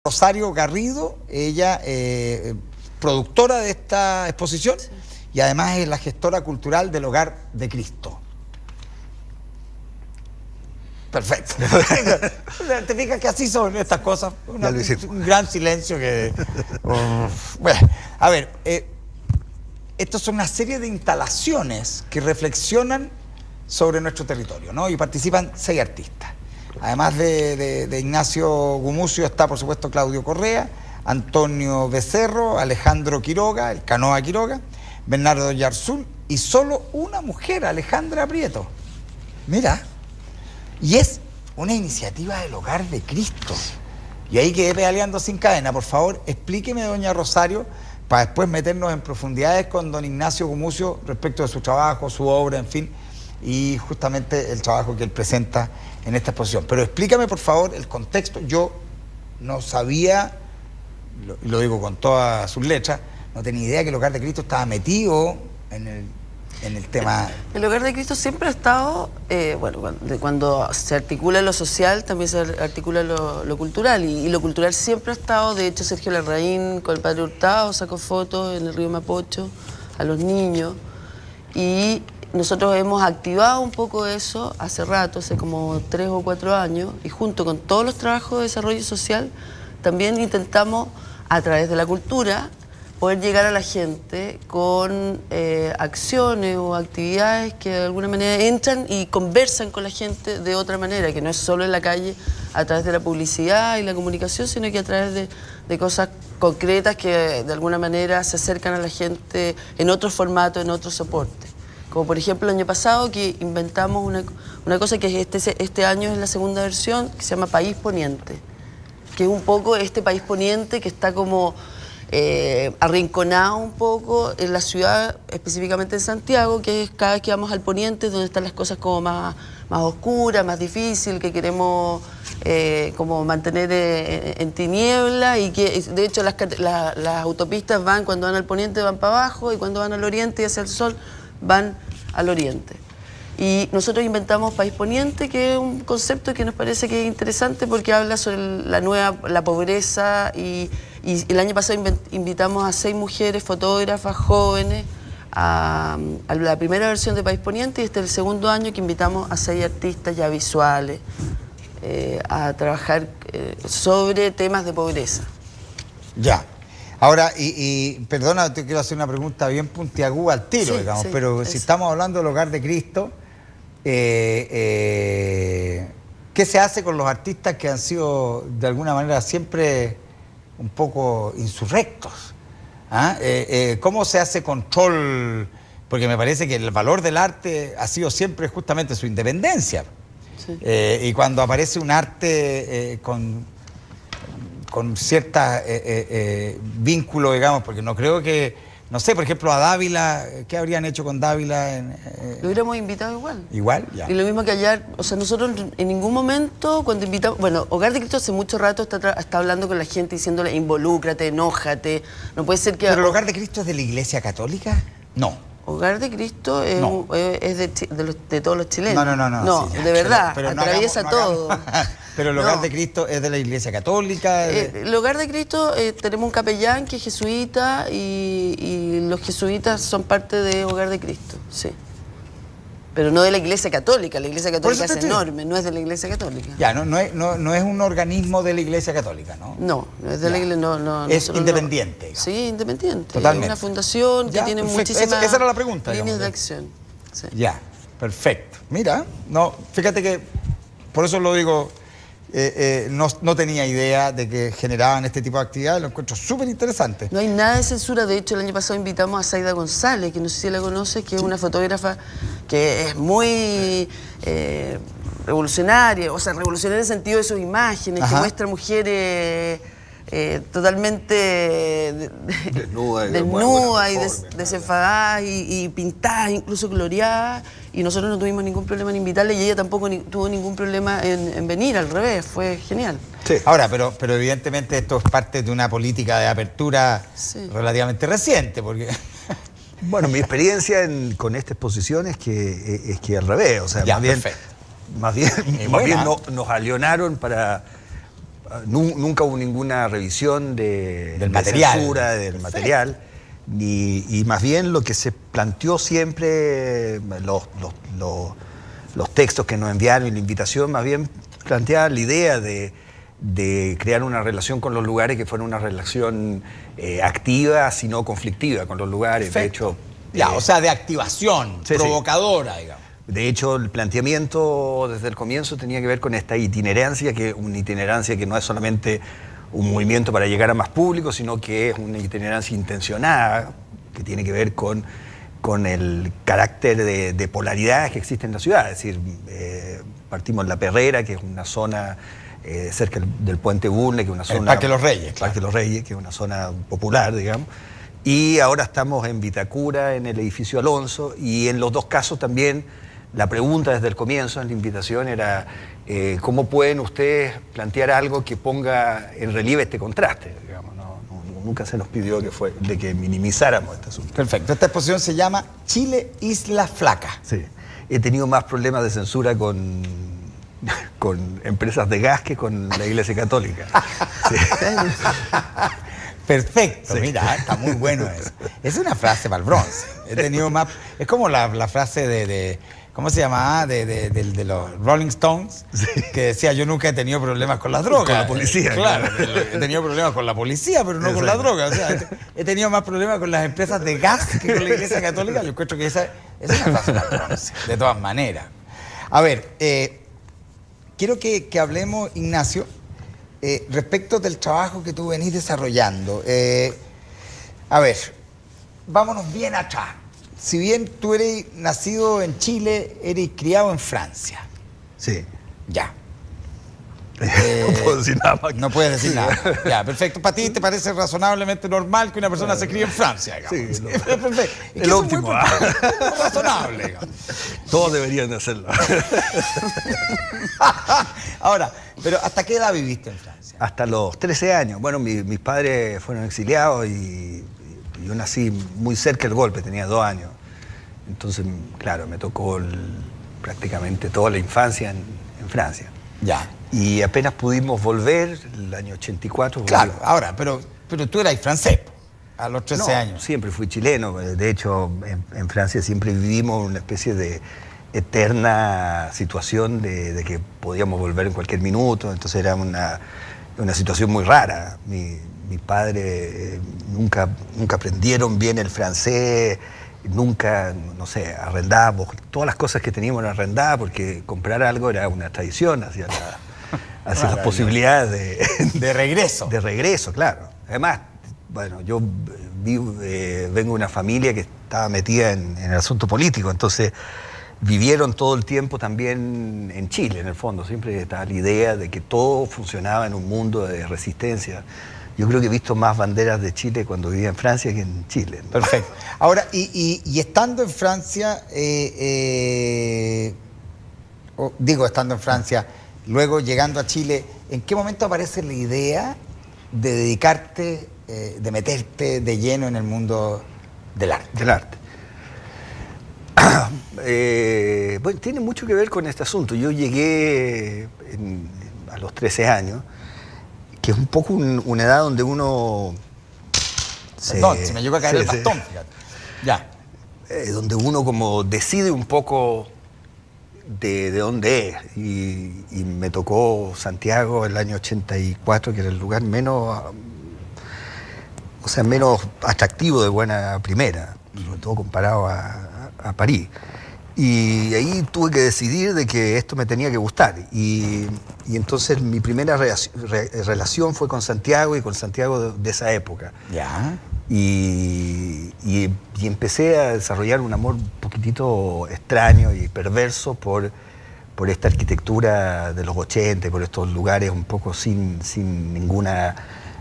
Rosario Garrido, ella productora de esta exposición y además es la gestora cultural del Hogar de Cristo. Perfecto. Te fijas que así son estas cosas. Un gran silencio que... Bueno, a ver, estos son una serie de instalaciones que reflexionan sobre nuestro territorio, ¿no? Y participan 6 artistas. Además de Ignacio Gumucio está, por supuesto, Claudio Correa, Antonio Becerro, Alejandro Quiroga, el Canoa Quiroga, Bernardo Yarzún y solo una mujer, Alejandra Prieto. Mira, y es una iniciativa del Hogar de Cristo. Y ahí quedé pedaleando sin cadena. Por favor, explíqueme, doña Rosario, para después meternos en profundidades con don Ignacio Gumucio respecto de su trabajo, su obra, en fin, y justamente el trabajo que él presenta en esta exposición. Pero explícame, por favor, el contexto. Yo no sabía, y lo digo con todas sus letras, no tenía idea que el Hogar de Cristo estaba metido en el tema. El Hogar de Cristo siempre ha estado, bueno, cuando se articula lo social, también se articula lo cultural, y lo cultural siempre ha estado. De hecho, Sergio Larraín con el padre Hurtado sacó fotos en el río Mapocho a los niños, y nosotros hemos activado un poco eso hace rato, hace como 3 o 4 años, y junto con todos los trabajos de desarrollo social, también intentamos, a través de la cultura, poder llegar a la gente con acciones o actividades que de alguna manera entran y conversan con la gente de otra manera, que no es solo en la calle a través de la publicidad y la comunicación, sino que a través de cosas concretas que de alguna manera se acercan a la gente en otro formato, en otro soporte. Como por ejemplo el año pasado que inventamos una cosa que este año es la segunda versión, que se llama País Poniente, que es un poco este país poniente que está como arrinconado un poco en la ciudad, específicamente en Santiago, que es cada vez que vamos al poniente, donde están las cosas como más oscuras, más difíciles, que queremos como mantener en tiniebla, y que de hecho las autopistas van, cuando van al poniente van para abajo, y cuando van al oriente y hacia el sol van al oriente. Y nosotros inventamos País Poniente, que es un concepto que nos parece que es interesante porque habla sobre la pobreza, y el año pasado invitamos a 6 mujeres fotógrafas jóvenes a la primera versión de País Poniente, y este es el segundo año que invitamos a 6 artistas ya visuales a trabajar sobre temas de pobreza. Ya. Ahora, y perdona, te quiero hacer una pregunta bien puntiaguda al tiro, sí, digamos, sí, pero si estamos hablando del Hogar de Cristo, ¿qué se hace con los artistas que han sido de alguna manera siempre un poco insurrectos? ¿Ah? ¿Cómo se hace control? Porque me parece que el valor del arte ha sido siempre justamente su independencia. Sí. Y cuando aparece un arte con cierta vínculo, digamos, porque no creo que, no sé, por ejemplo, a Dávila, ¿qué habrían hecho con Dávila? Lo hubiéramos invitado igual. Igual, ya. Y lo mismo que ayer, o sea, nosotros en ningún momento cuando invitamos, bueno, Hogar de Cristo hace mucho rato está hablando con la gente diciéndole involúcrate, enójate, no puede ser que... ¿Pero el Hogar de Cristo es de la Iglesia Católica? No. Hogar de Cristo es, no. Es de todos los chilenos. No, sí, de verdad, pero atraviesa todo. Pero el Hogar de Cristo es de la Iglesia Católica. El Hogar de Cristo, tenemos un capellán que es jesuita, y los jesuitas son parte de Hogar de Cristo, sí. Pero no de la Iglesia Católica. La Iglesia Católica es enorme, no es de la Iglesia Católica. Ya, no es un organismo de la Iglesia Católica, ¿no? No es de la Iglesia, no. Es independiente. No. Sí, independiente. Totalmente. Es una fundación que tiene muchísimas esa era la pregunta, líneas de acción. Sí. Ya, perfecto. Mira, no, fíjate que, por eso lo digo, no tenía idea de que generaban este tipo de actividades, lo encuentro súper interesante. No hay nada de censura. De hecho, el año pasado invitamos a Zaida González, que no sé si la conoces, que es una fotógrafa que es muy revolucionaria, o sea, revolucionaria en el sentido de sus imágenes, que muestra mujeres totalmente desnudas y desenfadadas y pintadas, incluso coloreadas, y nosotros no tuvimos ningún problema en invitarla, y ella tampoco tuvo ningún problema en venir, al revés, fue genial. Sí. Ahora, pero evidentemente esto es parte de una política de apertura relativamente reciente, porque... Bueno, mi experiencia con esta exposición es que al revés, o sea, ya, más bien nos alionaron para nunca hubo ninguna revisión del material. Censura del material. Y más bien lo que se planteó siempre, los textos que nos enviaron y la invitación, más bien planteaba la idea de crear una relación con los lugares que fuera una relación activa, sino conflictiva con los lugares. Perfecto. De hecho, o sea, de activación, sí, provocadora, digamos. De hecho, el planteamiento desde el comienzo tenía que ver con esta itinerancia, una itinerancia que no es solamente un movimiento para llegar a más público, sino que es una itinerancia intencionada, que tiene que ver con el carácter de polaridades que existe en la ciudad. Es decir, partimos en La Perrera, que es una zona cerca del Puente Bulnes, que es una zona... El Parque Los Reyes. Parque Los Reyes, que es una zona popular, digamos. Y ahora estamos en Vitacura, en el edificio Alonso, y en los dos casos también la pregunta desde el comienzo en la invitación era ¿cómo pueden ustedes plantear algo que ponga en relieve este contraste? Digamos, nunca se nos pidió que minimizáramos este asunto. Perfecto. Esta exposición se llama Chile, Isla Flaca. Sí. He tenido más problemas de censura con empresas de gas que con la Iglesia Católica. Sí. Perfecto, Sí. mira, está muy bueno eso. Es una frase para el bronce. He tenido más... Es como la frase de ¿cómo se llamaba? De los Rolling Stones, Sí. que decía, yo nunca he tenido problemas con las drogas. Con la policía, Claro, claro. he tenido problemas con la policía, pero no con la Exacto. droga. O sea, he tenido más problemas con las empresas de gas que con la Iglesia Católica. Yo encuentro que esa es una frase para el bronce, de todas maneras. A ver, quiero que hablemos, Ignacio, respecto del trabajo que tú venís desarrollando. A ver, vámonos bien atrás. Si bien tú eres nacido en Chile, eres criado en Francia. Sí. Ya. No puedo decir nada más. No puedes decir nada. Ya, perfecto. ¿Para ti te parece razonablemente normal que una persona se críe en Francia? Digamos? Sí, Perfecto. Es que el eso óptimo, es muy razonable. Digamos. Todos deberían de hacerlo. Ahora, pero ¿hasta qué edad viviste en Francia? Hasta los 13 años. Bueno, mis padres fueron exiliados y yo nací muy cerca del golpe, tenía 2 años. Entonces, claro, me tocó prácticamente toda la infancia en Francia. Ya. Y apenas pudimos volver, el año 84. Claro, ahora, pero tú eras francés a los 13 No, años. siempre fui chileno. De hecho, en Francia siempre vivimos una especie de eterna situación de que podíamos volver en cualquier minuto. Entonces era una situación muy rara. Mis padres nunca aprendieron bien el francés, nunca, no sé, arrendábamos. Todas las cosas que teníamos eran arrendadas porque comprar algo era una tradición hacia las posibilidades De regreso. de regreso, claro. Además, bueno, yo vengo de una familia que estaba metida en el asunto político, entonces vivieron todo el tiempo también en Chile, en el fondo. Siempre estaba la idea de que todo funcionaba en un mundo de resistencia. Yo creo que he visto más banderas de Chile cuando vivía en Francia que en Chile, ¿no? Perfecto. Ahora, y estando en Francia, estando en Francia, luego llegando a Chile, ¿en qué momento aparece la idea de dedicarte, de meterte de lleno en el mundo del arte? Del arte. Bueno, tiene mucho que ver con este asunto. Yo llegué a los 13 años, que es un poco una edad donde uno... Perdón, se me llegó a caer el bastón, fíjate. Ya. Donde uno como decide un poco de dónde es. Y me tocó Santiago el año 84, que era el lugar menos atractivo de buena primera, sobre todo comparado a París. Y ahí tuve que decidir de que esto me tenía que gustar. Y entonces mi primera relación fue con Santiago y con Santiago de esa época. Ya. Y empecé a desarrollar un amor un poquitito extraño y perverso por esta arquitectura de los 80, por estos lugares un poco sin ninguna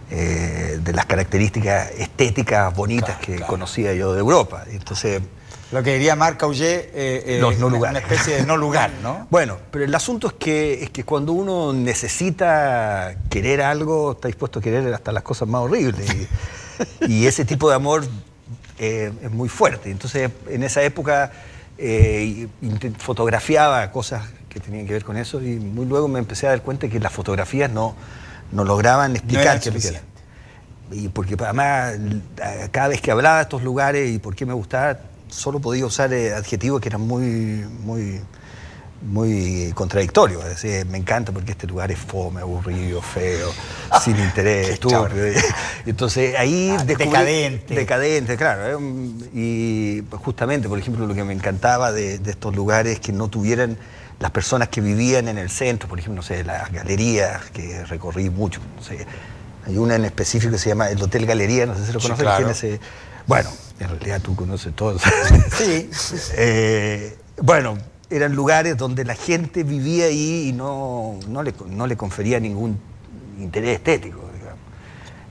de las características estéticas bonitas que conocía yo de Europa. Entonces, lo que diría Marc Augé, los no lugares. Una especie de no lugar, ¿no? Bueno, pero el asunto es que cuando uno necesita querer algo, está dispuesto a querer hasta las cosas más horribles. Y ese tipo de amor es muy fuerte. Entonces, en esa época fotografiaba cosas que tenían que ver con eso y muy luego me empecé a dar cuenta que las fotografías no no lograban explicar No qué es lo que era. suficiente. Y porque además, cada vez que hablaba de estos lugares y por qué me gustaba, solo podía usar adjetivos que eran muy contradictorios. Es decir, me encanta porque este lugar es fome, aburrido, feo, sin interés, estúpido. Entonces ahí descubrí... Decadente, claro. Y justamente, por ejemplo, lo que me encantaba de estos lugares, que no tuvieran las personas que vivían en el centro, por ejemplo, no sé, las galerías, que recorrí mucho, no sé. Hay una en específico que se llama el Hotel Galería, no sé si lo conoces. Sí, claro. Bueno, en realidad tú conoces todos. Sí. Bueno, eran lugares donde la gente vivía ahí y no le confería ningún interés estético, digamos.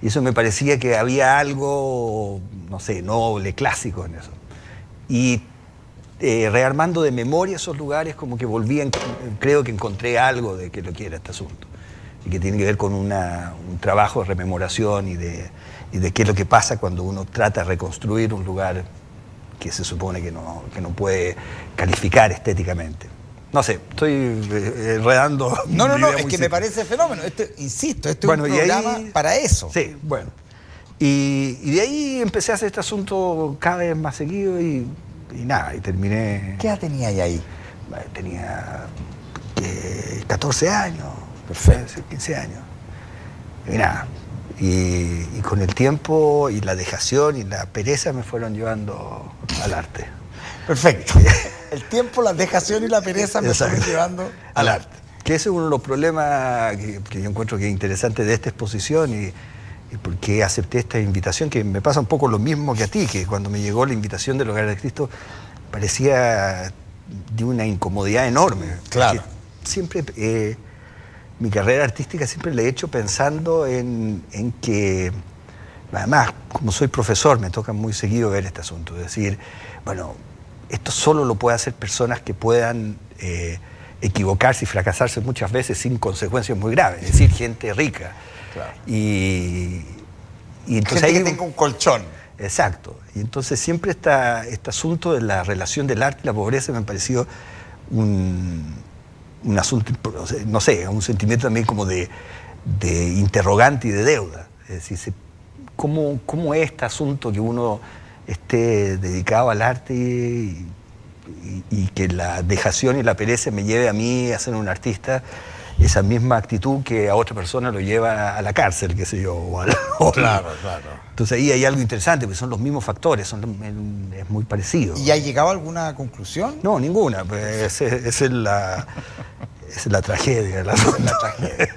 Y eso me parecía que había algo, no sé, noble, clásico en eso. Y rearmando de memoria esos lugares, como que volvían, creo que encontré algo de que lo que era este asunto. Y que tiene que ver con un trabajo de rememoración y de qué es lo que pasa cuando uno trata de reconstruir un lugar que se supone que no puede calificar estéticamente. No sé, estoy enredando. No, es que me parece fenómeno. Insisto, es un programa para eso. Sí, bueno. Y de ahí empecé a hacer este asunto cada vez más seguido y nada, y terminé... ¿Qué edad tenía ahí? Tenía 14 años. Perfecto. 15 años. Y nada. Y con el tiempo y la dejación y la pereza me fueron llevando al arte. Perfecto. El tiempo, la dejación y la pereza me fueron llevando al arte. Que ese es uno de los problemas que yo encuentro que es interesante de esta exposición y por qué acepté esta invitación, que me pasa un poco lo mismo que a ti, que cuando me llegó la invitación del Hogar de Cristo parecía de una incomodidad enorme. Claro. Siempre... mi carrera artística siempre la he hecho pensando en que, además, como soy profesor, me toca muy seguido ver este asunto. Es decir, bueno, esto solo lo pueden hacer personas que puedan equivocarse y fracasarse muchas veces sin consecuencias muy graves. Es decir, gente rica. Claro. Y entonces gente ahí, que tenga un colchón. Exacto. Y entonces siempre este asunto de la relación del arte y la pobreza me ha parecido un asunto, no sé, un sentimiento también como de interrogante y de deuda. Es decir, ¿cómo es este asunto que uno esté dedicado al arte y que la dejación y la pereza me lleve a mí a ser un artista? Esa misma actitud que a otra persona lo lleva a la cárcel, qué sé yo. Claro. Entonces ahí hay algo interesante, porque son los mismos factores, es muy parecido. ¿Y ha llegado a alguna conclusión? No, ninguna. Pues esa es la tragedia. La tragedia.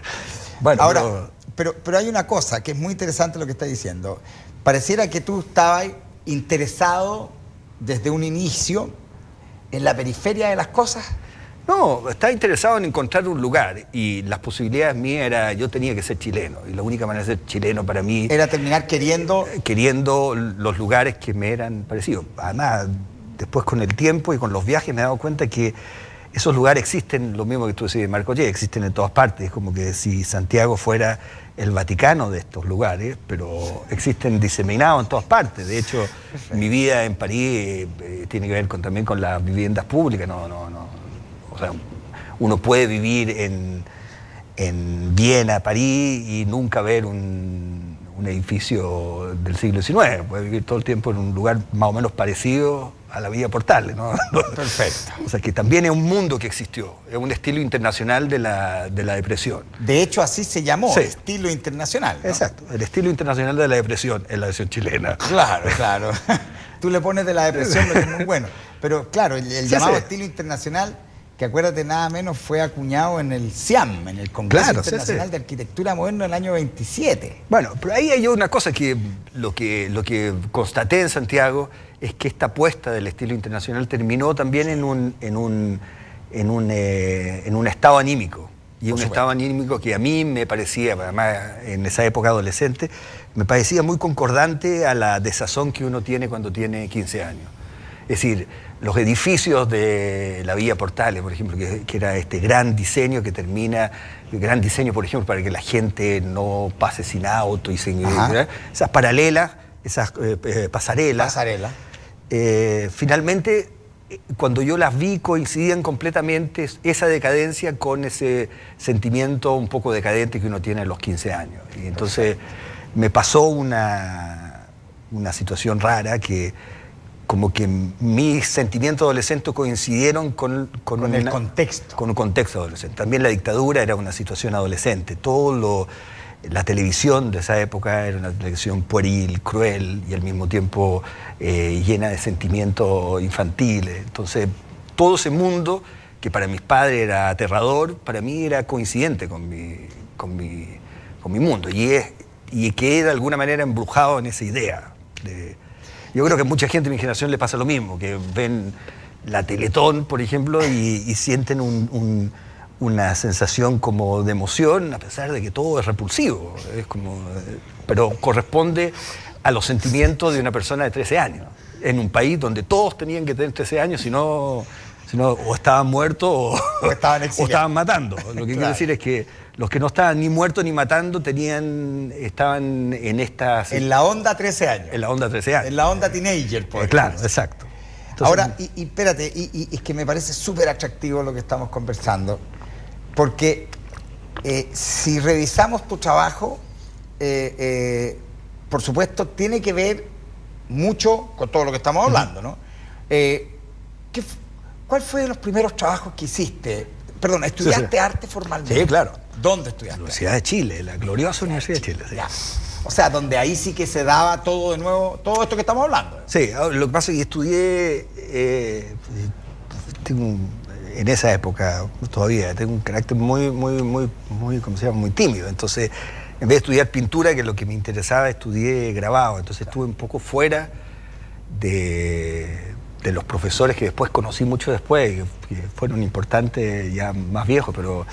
Bueno, ahora, pero hay una cosa que es muy interesante lo que está diciendo. Pareciera que tú estabas interesado desde un inicio en la periferia de las cosas. No, estaba interesado en encontrar un lugar y las posibilidades mías yo tenía que ser chileno y la única manera de ser chileno para mí era terminar queriendo los lugares que me eran parecidos. Además, después con el tiempo y con los viajes me he dado cuenta que esos lugares existen, lo mismo que tú decías, Marco, existen en todas partes. Es como que si Santiago fuera el Vaticano de estos lugares, pero existen diseminados en todas partes. De hecho, mi vida en París tiene que ver también con las viviendas públicas. O sea, uno puede vivir en Viena, París, y nunca ver un edificio del siglo XIX. Puede vivir todo el tiempo en un lugar más o menos parecido a la Villa Portales, ¿no? Perfecto. O sea, que también es un mundo que existió, es un estilo internacional de la depresión. De hecho, así se llamó, sí. Estilo internacional, ¿no? Exacto, el estilo internacional de la depresión es la versión chilena. Claro. Tú le pones de la depresión, lo que es muy bueno. Pero claro, el llamado estilo internacional, que acuérdate nada menos, fue acuñado en el CIAM, en el Congreso Internacional de Arquitectura Moderna en el año 27. Bueno, pero ahí hay una cosa que lo que constaté en Santiago es que esta apuesta del estilo internacional terminó también en un estado anímico. Y un estado anímico que a mí me parecía, además en esa época adolescente, me parecía muy concordante a la desazón que uno tiene cuando tiene 15 años. Es decir, los edificios de la Villa Portales, por ejemplo, que era este gran diseño que termina, el gran diseño, por ejemplo, para que la gente no pase sin auto y sin... esas paralelas, esas pasarelas. Finalmente cuando yo las vi coincidían completamente esa decadencia con ese sentimiento un poco decadente que uno tiene a los 15 años. Y entonces me pasó una situación rara que como que mis sentimientos adolescentes coincidieron con el contexto. Con un contexto adolescente. También la dictadura era una situación adolescente. La televisión de esa época era una televisión pueril, cruel y al mismo tiempo llena de sentimientos infantiles. Entonces, todo ese mundo que para mis padres era aterrador, para mí era coincidente con mi mundo. Y quedé de alguna manera embrujado en esa idea. Yo creo que a mucha gente de mi generación le pasa lo mismo, que ven la Teletón, por ejemplo, y sienten una sensación como de emoción, a pesar de que todo es repulsivo. Pero corresponde a los sentimientos de una persona de 13 años, en un país donde todos tenían que tener 13 años, si no o estaban muertos o estaban matando. Lo que quiero decir es que los que no estaban ni muertos ni matando estaban en estas... En la onda 13 años. En la onda 13 años. En la onda teenager, por claro, exacto. Entonces, ahora, y espérate, y es que me parece súper atractivo lo que estamos conversando, porque si revisamos tu trabajo, por supuesto, tiene que ver mucho con todo lo que estamos hablando, ¿no? ¿Cuál fue de los primeros trabajos que hiciste? Perdón, ¿estudiaste arte formalmente? Sí, claro. ¿Dónde estudiaste? La Universidad de Chile, la gloriosa Universidad de Chile. Sí. Ya. O sea, donde ahí sí que se daba todo de nuevo, todo esto que estamos hablando. Sí, lo que pasa es que estudié, en esa época todavía, tengo un carácter muy, ¿cómo se llama? Muy tímido. Entonces, en vez de estudiar pintura, que es lo que me interesaba, estudié grabado. Entonces estuve un poco fuera de los profesores que después conocí mucho después, que fueron importantes, ya más viejos, pero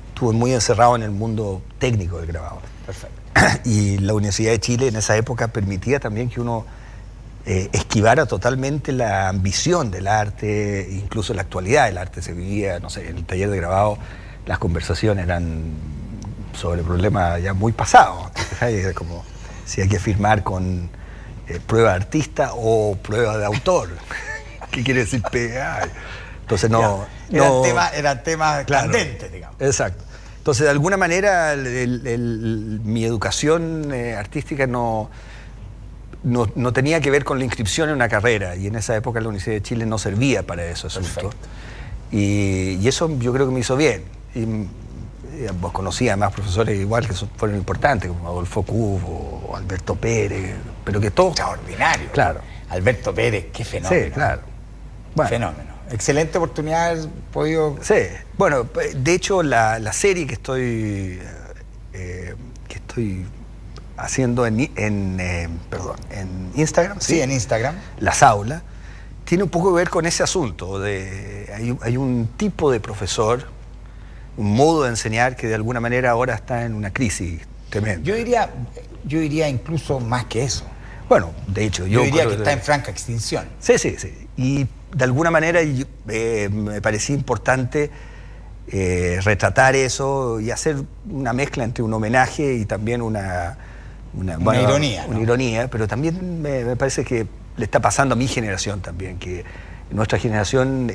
estuve muy encerrado en el mundo técnico del grabado. Perfecto. Y la Universidad de Chile en esa época permitía también que uno esquivara totalmente la ambición del arte, incluso en la actualidad del arte se vivía, no sé, en el taller de grabado las conversaciones eran sobre problemas ya muy pasados, era como si hay que firmar con prueba de artista o prueba de autor. ¿Qué quiere decir PA? Entonces eran temas claro, candentes, digamos. Exacto. Entonces, de alguna manera, mi educación artística no tenía que ver con la inscripción en una carrera, y en esa época la Universidad de Chile no servía para eso. Y eso yo creo que me hizo bien. Vos conocí a más profesores igual que fueron importantes, como Adolfo Cubo o Alberto Pérez, pero que todos... Extraordinario. Claro. Alberto Pérez, qué fenómeno. Sí, claro. Bueno. Fenómeno. Excelente oportunidad haber podido... Sí, bueno, de hecho la serie que estoy haciendo en Instagram. Sí, en Instagram. Las aulas, tiene un poco que ver con ese asunto. Hay un tipo de profesor, un modo de enseñar que de alguna manera ahora está en una crisis tremenda. Yo diría incluso más que eso. Bueno, de hecho, yo diría que está en franca extinción. Sí. Y de alguna manera me parecía importante retratar eso y hacer una mezcla entre un homenaje y también una ironía. Una ironía, pero también me parece que le está pasando a mi generación también, que nuestra generación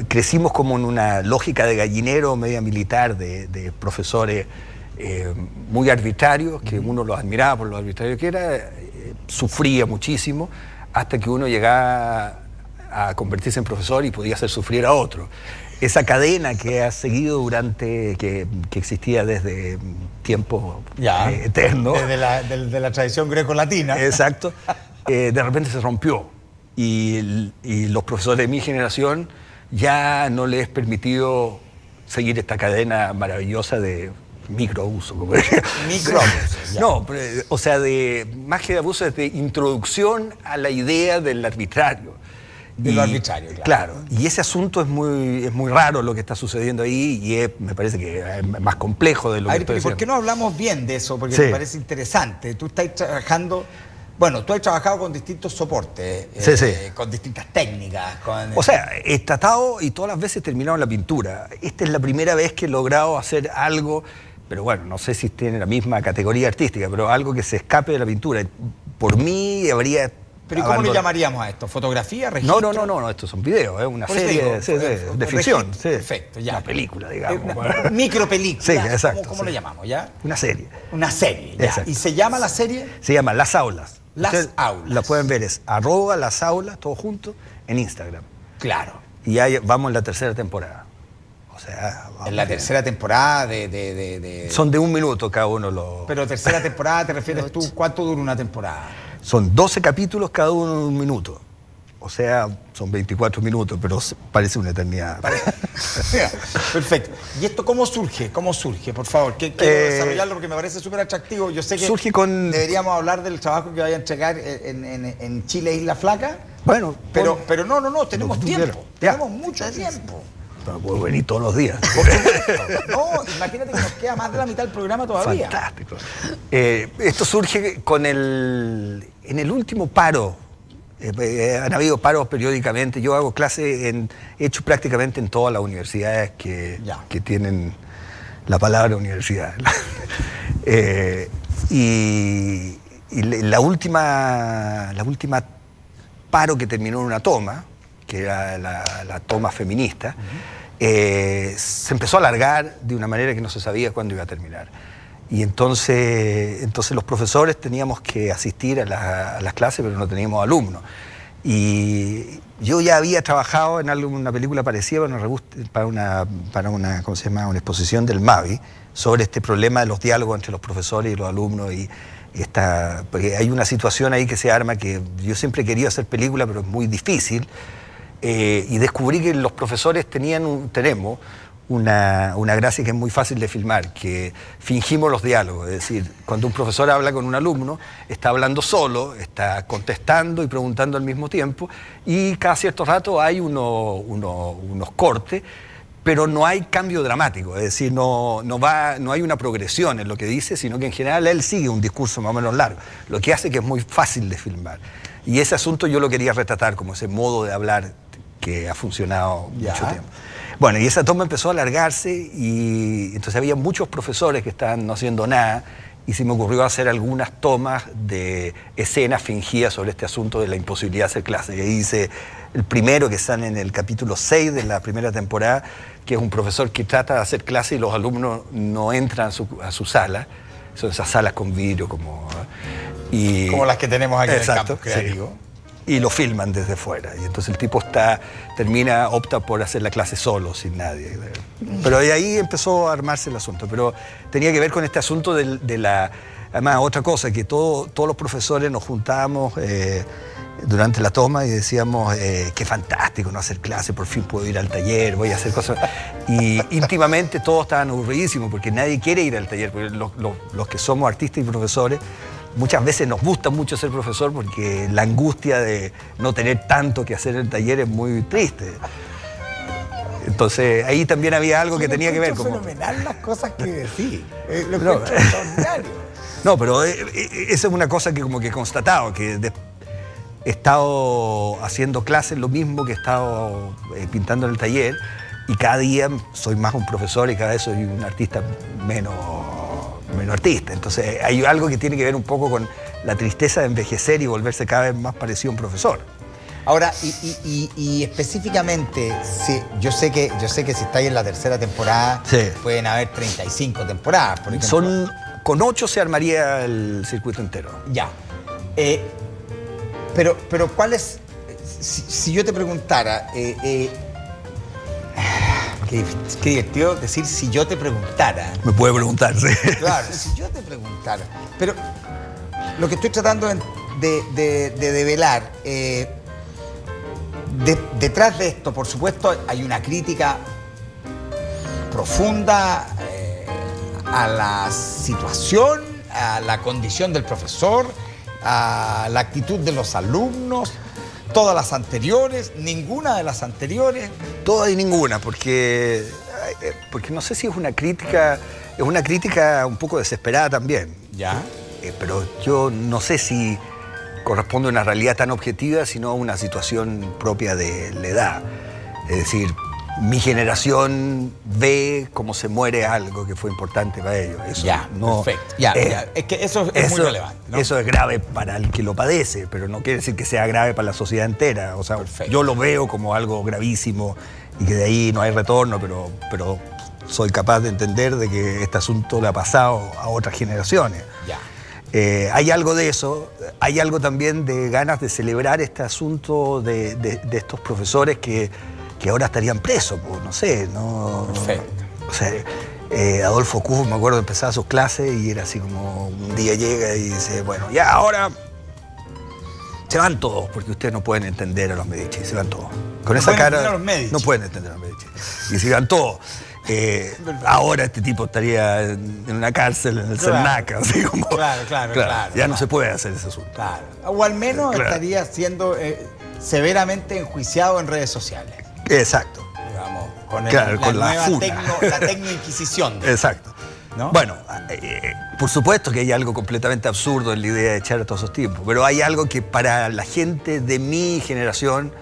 crecimos como en una lógica de gallinero media militar, de profesores muy arbitrarios, que uno los admiraba por lo arbitrario que era, sufría muchísimo, hasta que uno llegaba a convertirse en profesor y podía hacer sufrir a otro. Esa cadena que ha seguido que existía desde tiempos eternos. Desde la tradición greco-latina. Exacto. De repente se rompió. Y los profesores de mi generación ya no les es permitido seguir esta cadena maravillosa de microabuso. Microabuso. No, o sea, más que de abuso, es de introducción a la idea del arbitrario. De lo arbitrario, claro. Y ese asunto es muy raro lo que está sucediendo ahí, y me parece que es más complejo de lo que estoy diciendo. ¿Por qué no hablamos bien de eso? Porque sí, me parece interesante. Tú estás trabajando... Bueno, tú has trabajado con distintos soportes, con distintas técnicas. O sea, he tratado y todas las veces terminado en la pintura. Esta es la primera vez que he logrado hacer algo, pero bueno, no sé si tiene la misma categoría artística, pero algo que se escape de la pintura. Por mí habría ¿Pero y cómo le llamaríamos a esto? ¿Fotografía? No, ¿Registro? no, estos son videos, es una Por eso serie digo, de ficción. registro. Sí. Perfecto, ya. Una película, digamos. Una micropelícula. Sí, exacto. ¿Cómo le llamamos, ya? Una serie. Una serie, ya. Exacto. ¿Y se llama la serie? Se llama Las Aulas. Las Ustedes Aulas. La pueden ver, es @lasaulas, todo junto, en Instagram. Claro. Y ahí vamos en la tercera temporada. O sea, vamos En la bien. tercera temporada Son de 1 minuto cada uno los... Pero tercera temporada, ¿te refieres tú? ¿Cuánto dura una temporada? Son 12 capítulos, cada uno de 1 minuto. O sea, son 24 minutos, pero parece una eternidad. Perfecto. ¿Y esto cómo surge? ¿Cómo surge? Por favor, quiero desarrollarlo porque me parece súper atractivo. Yo sé que surge con... deberíamos hablar del trabajo que vaya a entregar en Chile Isla Flaca. Bueno, pero no, tenemos lo que tú tiempo. quieras. Ya. Tenemos mucho tiempo. No puedo venir todos los días. No, imagínate que nos queda más de la mitad del programa todavía. Fantástico. Esto surge en el último paro. Han habido paros periódicamente. Yo hago clase, he hecho prácticamente en todas las universidades que tienen la palabra universidad. Y la última paro que terminó en una toma, que era la toma feminista, se empezó a alargar de una manera que no se sabía cuándo iba a terminar. Y entonces los profesores teníamos que asistir a las clases, pero no teníamos alumnos. Y yo ya había trabajado en una película parecida para una ¿cómo se llama? Una exposición del MAVI sobre este problema de los diálogos entre los profesores y los alumnos. Porque hay una situación ahí que se arma que yo siempre he querido hacer película, pero es muy difícil. Y descubrí que los profesores tenemos una gracia que es muy fácil de filmar, que fingimos los diálogos. Es decir, cuando un profesor habla con un alumno, está hablando solo, está contestando y preguntando al mismo tiempo, y cada cierto rato hay unos cortes, pero no hay cambio dramático. Es decir, no hay una progresión en lo que dice, sino que en general él sigue un discurso más o menos largo, lo que hace que es muy fácil de filmar. Y ese asunto yo lo quería retratar como ese modo de hablar que ha funcionado mucho tiempo. Bueno, y esa toma empezó a alargarse y entonces había muchos profesores que estaban no haciendo nada y se me ocurrió hacer algunas tomas de escenas fingidas sobre este asunto de la imposibilidad de hacer clase. Y ahí hice el primero, que está en el capítulo 6 de la primera temporada, que es un profesor que trata de hacer clase y los alumnos no entran a su sala. Son esas salas con vidrio como las que tenemos aquí exacto, en el campus creativo. Sí. Y lo filman desde fuera. Y entonces el tipo opta por hacer la clase solo, sin nadie. Pero de ahí empezó a armarse el asunto. Pero tenía que ver con este asunto además, otra cosa, que todos los profesores nos juntábamos durante la toma y decíamos, qué fantástico no hacer clase, por fin puedo ir al taller, voy a hacer cosas. Y íntimamente todos estaban aburridísimos porque nadie quiere ir al taller, porque los que somos artistas y profesores, muchas veces nos gusta mucho ser profesor porque la angustia de no tener tanto que hacer en el taller es muy triste. Entonces ahí también había algo que tenía que ver. Es fenomenal las cosas que decís. Lo No, encuentro extraordinario. No, pero esa es una cosa que como que he constatado, que he estado haciendo clases, lo mismo que he estado pintando en el taller, y cada día soy más un profesor y cada vez soy un artista menos artista. Entonces hay algo que tiene que ver un poco con la tristeza de envejecer y volverse cada vez más parecido a un profesor. Ahora, y específicamente, yo sé que si estáis en la tercera temporada, pueden haber 35 temporadas, por ejemplo. Con 8 se armaría el circuito entero. Ya. Pero ¿cuál es? Si yo te preguntara, qué divertido decir si yo te preguntara. Me puede preguntar, sí. Claro, si yo te preguntara. Pero lo que estoy tratando de develar, detrás de esto, por supuesto, hay una crítica profunda a la situación, a la condición del profesor, a la actitud de los alumnos. Todas las anteriores, ninguna de las anteriores. Todas y ninguna, porque no sé si es una crítica un poco desesperada también. Ya. Pero yo no sé si corresponde a una realidad tan objetiva, sino a una situación propia de la edad. Es decir, mi generación ve cómo se muere algo que fue importante para ellos. Eso ya, no, perfecto. Ya. Es que eso es muy relevante, ¿no? Eso es grave para el que lo padece, pero no quiere decir que sea grave para la sociedad entera. O sea, yo lo veo como algo gravísimo y que de ahí no hay retorno, pero soy capaz de entender de que este asunto le ha pasado a otras generaciones. Ya. Hay algo de eso, hay algo también de ganas de celebrar este asunto de estos profesores que ahora estarían presos, pues, no sé, ¿no? Perfecto. O sea, Adolfo Kuh, me acuerdo, empezaba sus clases y era así como un día llega y dice, bueno, ya ahora se van todos, porque ustedes no pueden entender a los Medici, se van todos. Con esa cara no pueden entender a los Medici. Y se van todos. Ahora este tipo estaría en una cárcel, en el Cernaca, así como... Claro. Ya no se puede hacer ese asunto. Claro. O al menos estaría siendo severamente enjuiciado en redes sociales. Exacto. Digamos, con, con la nueva tecno-inquisición. Exacto. ¿No? Bueno, por supuesto que hay algo completamente absurdo en la idea de echar a todos esos tipos, pero hay algo que para la gente de mi generación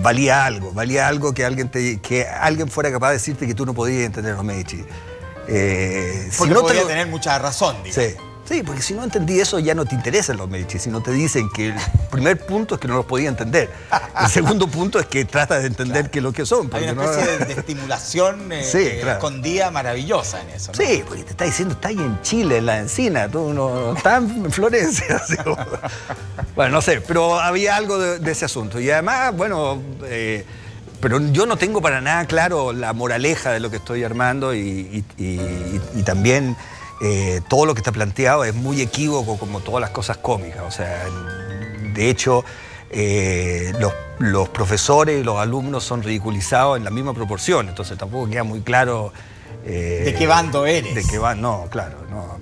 valía algo que alguien fuera capaz de decirte que tú no podías entender a los Medici. Porque no podía tener mucha razón, digamos. Sí, porque si no entendí eso ya no te interesan los Medici, si no te dicen que el primer punto es que no los podía entender. El segundo punto es que trata de entender qué es lo que son. Hay una especie de estimulación escondida maravillosa en eso, ¿no? Sí, porque te está diciendo, está ahí en Chile, en la Encina, tú no estás en Florencia. Así como... Bueno, no sé, pero había algo de ese asunto. Y además, bueno, pero yo no tengo para nada claro la moraleja de lo que estoy armando y también... todo lo que está planteado es muy equívoco como todas las cosas cómicas. O sea, de hecho, los profesores y los alumnos son ridiculizados en la misma proporción, entonces tampoco queda muy claro... ¿de qué bando eres? De qué bando, no, claro. No.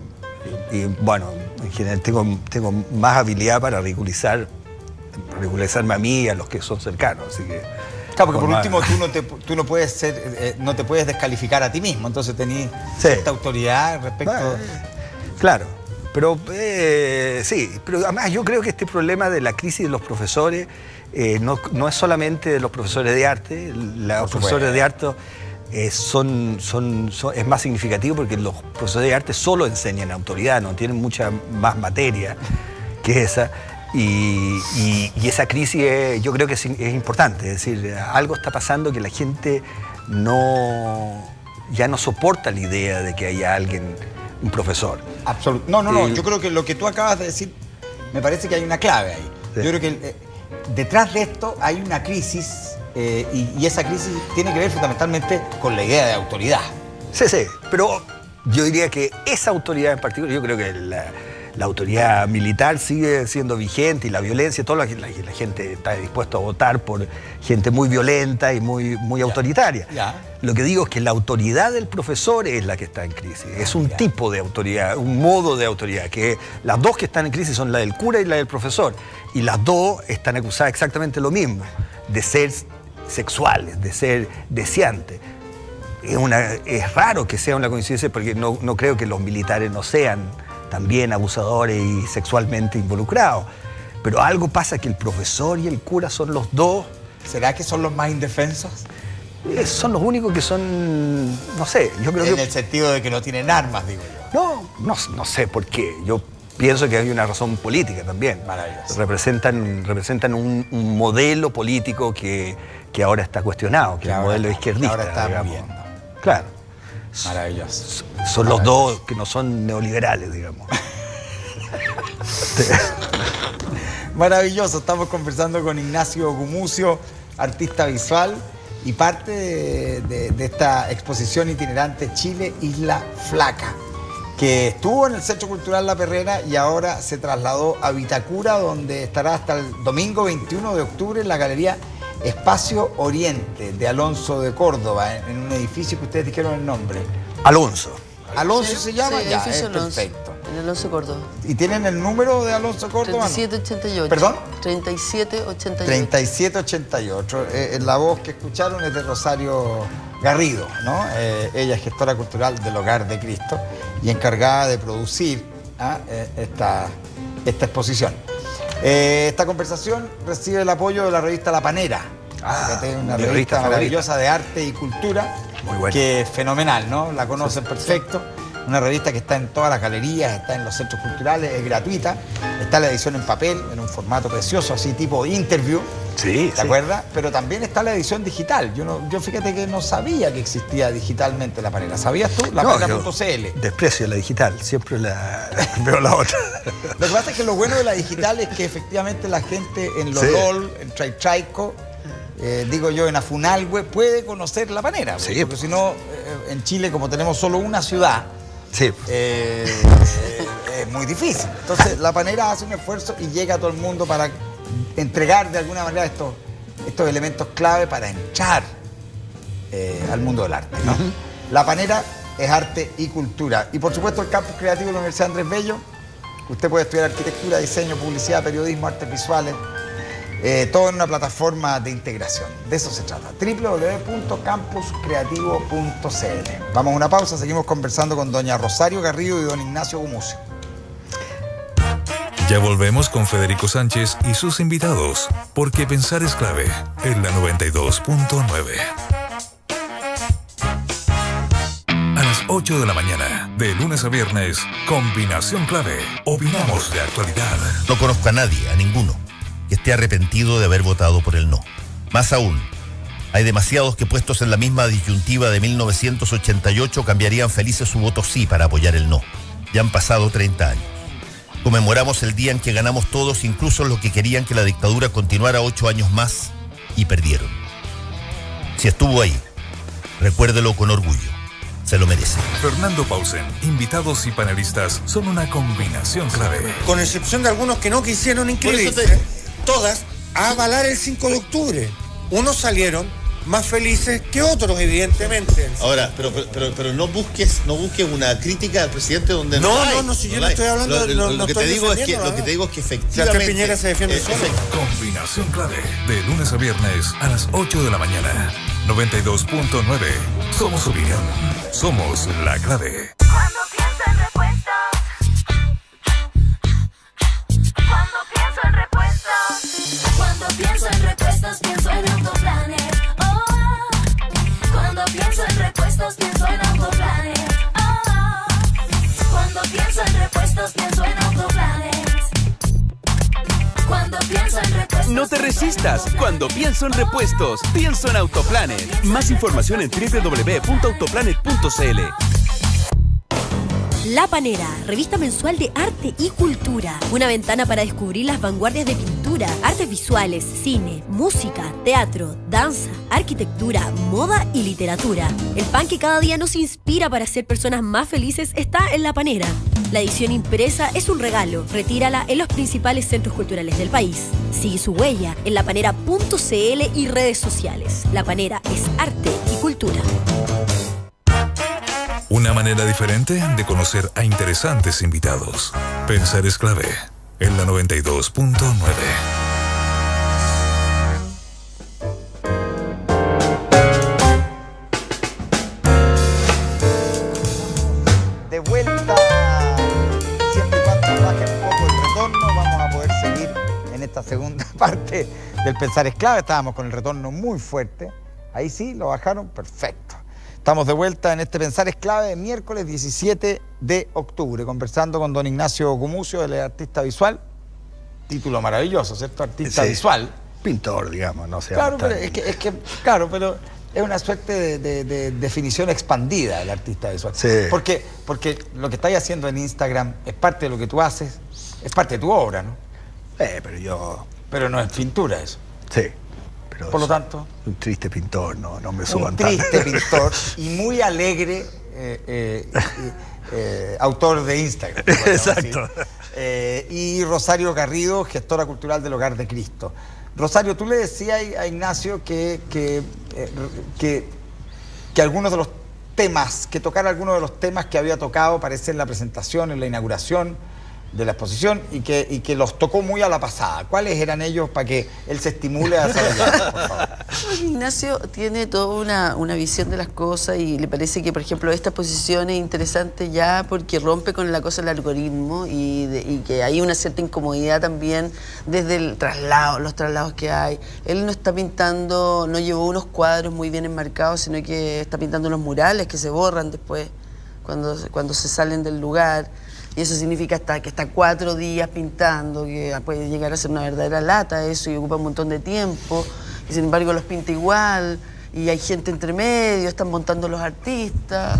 Y bueno, en general tengo más habilidad para ridiculizarme a mí y a los que son cercanos, así que... Claro, porque por último tú no puedes ser, no te puedes descalificar a ti mismo, entonces tenés cierta autoridad respecto... Claro, pero sí, pero además yo creo que este problema de la crisis de los profesores no es solamente de los profesores de arte, los profesores de arte es más significativo porque los profesores de arte solo enseñan autoridad, no tienen mucha más materia que esa. Y esa crisis yo creo que es importante, es decir, algo está pasando que la gente ya no soporta la idea de que haya alguien, un profesor. Absolutamente. No, yo creo que lo que tú acabas de decir, me parece que hay una clave ahí. Sí. Yo creo que detrás de esto hay una crisis y esa crisis tiene que ver fundamentalmente con la idea de autoridad. Sí, pero yo diría que esa autoridad en particular, yo creo que la autoridad militar sigue siendo vigente y la violencia, toda la gente está dispuesta a votar por gente muy violenta y muy autoritaria. Lo que digo es que la autoridad del profesor es la que está en crisis. Es un tipo de autoridad, un modo de autoridad, que las dos que están en crisis son la del cura y la del profesor. Y las dos están acusadas exactamente lo mismo, de ser sexuales, de ser deseantes. Es raro que sea una coincidencia porque no creo que los militares no sean también abusadores y sexualmente involucrados. Pero algo pasa que el profesor y el cura son los dos. ¿Será que son los más indefensos? Son los únicos que son, no sé, yo creo que... En el sentido de que no tienen armas, digo yo. No sé por qué. Yo pienso que hay una razón política también. Maravilloso. Representan un modelo político que ahora está cuestionado, que es el modelo izquierdista. Ahora está moviendo. Claro. Maravilloso. Son los dos que no son neoliberales, digamos. Maravilloso. Estamos conversando con Ignacio Gumucio, artista visual y parte de esta exposición itinerante Chile, Isla Flaca, que estuvo en el Centro Cultural La Perrera y ahora se trasladó a Vitacura, donde estará hasta el domingo 21 de octubre en la Galería Espacio Oriente de Alonso de Córdoba, en un edificio que ustedes dijeron el nombre. Alonso. ¿Alonso se llama? Sí, ya, edificio Alonso, perfecto. En Alonso Córdoba. ¿Y tienen el número de Alonso Córdoba? 3788. ¿Perdón? 3788. 3788. La voz que escucharon es de Rosario Garrido, ¿no? Ella es gestora cultural del Hogar de Cristo y encargada de producir esta exposición. Esta conversación recibe el apoyo de la revista La Panera, Una revista maravillosa de arte y cultura. Muy buena. Que es fenomenal, ¿no? La conocen perfecto. Una revista que está en todas las galerías, está en los centros culturales, es gratuita. Está la edición en papel, en un formato precioso, así tipo interview. Sí, ¿Te acuerdas? Pero también está la edición digital. Yo fíjate que no sabía que existía digitalmente La Panera. ¿Sabías tú? Lapanera.cl. Desprecio la digital, siempre veo la otra. Lo que pasa es que lo bueno de la digital es que efectivamente la gente en Lolol, en Traico, digo yo, en Afunalhue, puede conocer La Panera. Sí. Porque si no, en Chile, como tenemos solo una ciudad, Sí. es muy difícil. Entonces, La Panera hace un esfuerzo y llega a todo el mundo para entregar de alguna manera estos elementos clave para entrar al mundo del arte, ¿no? La Panera es arte y cultura. Y por supuesto el campus creativo de la Universidad Andrés Bello. Usted puede estudiar arquitectura, diseño, publicidad, periodismo, artes visuales, todo en una plataforma de integración. De eso se trata. www.campuscreativo.cl. Vamos a una pausa, seguimos conversando con doña Rosario Garrido y don Ignacio Gumucio. Ya volvemos con Federico Sánchez y sus invitados, porque pensar es clave en la 92.9. A las 8 de la mañana, de lunes a viernes, Combinación Clave. Opinamos de actualidad. No conozco a nadie, a ninguno, que esté arrepentido de haber votado por el no. Más aún, hay demasiados que puestos en la misma disyuntiva de 1988 cambiarían felices su voto sí para apoyar el no. Ya han pasado 30 años. Conmemoramos el día en que ganamos todos, incluso los que querían que la dictadura continuara 8 años más, y perdieron. Si estuvo ahí, recuérdelo con orgullo. Se lo merece. Fernando Pausen, invitados y panelistas son una combinación clave. Con excepción de algunos que no quisieron inscribirse, todas a avalar el 5 de octubre. Unos salieron más felices que otros, evidentemente. Ahora, pero no busques una crítica al presidente donde no, si yo no estoy hablando de lo que te digo es que efectivamente Piñera se defiende solo. Combinación Clave, de lunes a viernes a las 8 de la mañana. 92.9. Somos opinión. Somos la clave. Cuando pienso en repuestos, pienso en Autoplanet. Oh, cuando pienso en repuestos, pienso en Autoplanet. Oh, cuando pienso en repuestos, pienso en Autoplanet. Cuando pienso en repuestos. No te resistas. Cuando pienso en repuestos, pienso en Autoplanet. Más información en www.autoplanet.cl. La Panera, revista mensual de arte y cultura. Una ventana para descubrir las vanguardias de pintura, artes visuales, cine, música, teatro, danza, arquitectura, moda y literatura. El pan que cada día nos inspira para ser personas más felices está en La Panera. La edición impresa es un regalo. Retírala en los principales centros culturales del país. Sigue su huella en lapanera.cl y redes sociales. La Panera es arte y cultura. Una manera diferente de conocer a interesantes invitados. Pensar es clave en la 92.9. De vuelta, siempre y cuando baje un poco el retorno, vamos a poder seguir en esta segunda parte del Pensar es clave. Estábamos con el retorno muy fuerte. Ahí sí, lo bajaron, perfecto. Estamos de vuelta en este Pensar es clave, miércoles 17 de octubre, conversando con don Ignacio Gumucio, él es artista visual. Título maravilloso, ¿cierto? Artista visual. Pintor, digamos, no sé. Claro, pero pero es una suerte de definición expandida del artista visual. Sí. Porque lo que estáis haciendo en Instagram es parte de lo que tú haces, es parte de tu obra, ¿no? Pero no es pintura eso. Sí. Por lo tanto, un triste pintor, no me suban tanto. Un triste pintor y muy alegre autor de Instagram. Exacto. Y Rosario Garrido, gestora cultural del Hogar de Cristo. Rosario, tú le decías a Ignacio que algunos de los temas, que tocara algunos de los temas que había tocado, parece en la presentación, en la inauguración, de la exposición y que los tocó muy a la pasada. ¿Cuáles eran ellos para que él se estimule a desarrollar, por favor? Ignacio tiene toda una visión de las cosas y le parece que, por ejemplo, esta exposición es interesante ya porque rompe con la cosa del algoritmo y que hay una cierta incomodidad también desde el traslado, los traslados que hay. Él no está pintando, no llevó unos cuadros muy bien enmarcados, sino que está pintando unos murales que se borran después cuando se salen del lugar. Y eso significa que está 4 días pintando, que puede llegar a ser una verdadera lata eso y ocupa un montón de tiempo. Y sin embargo los pinta igual, y hay gente entre medio, están montando los artistas.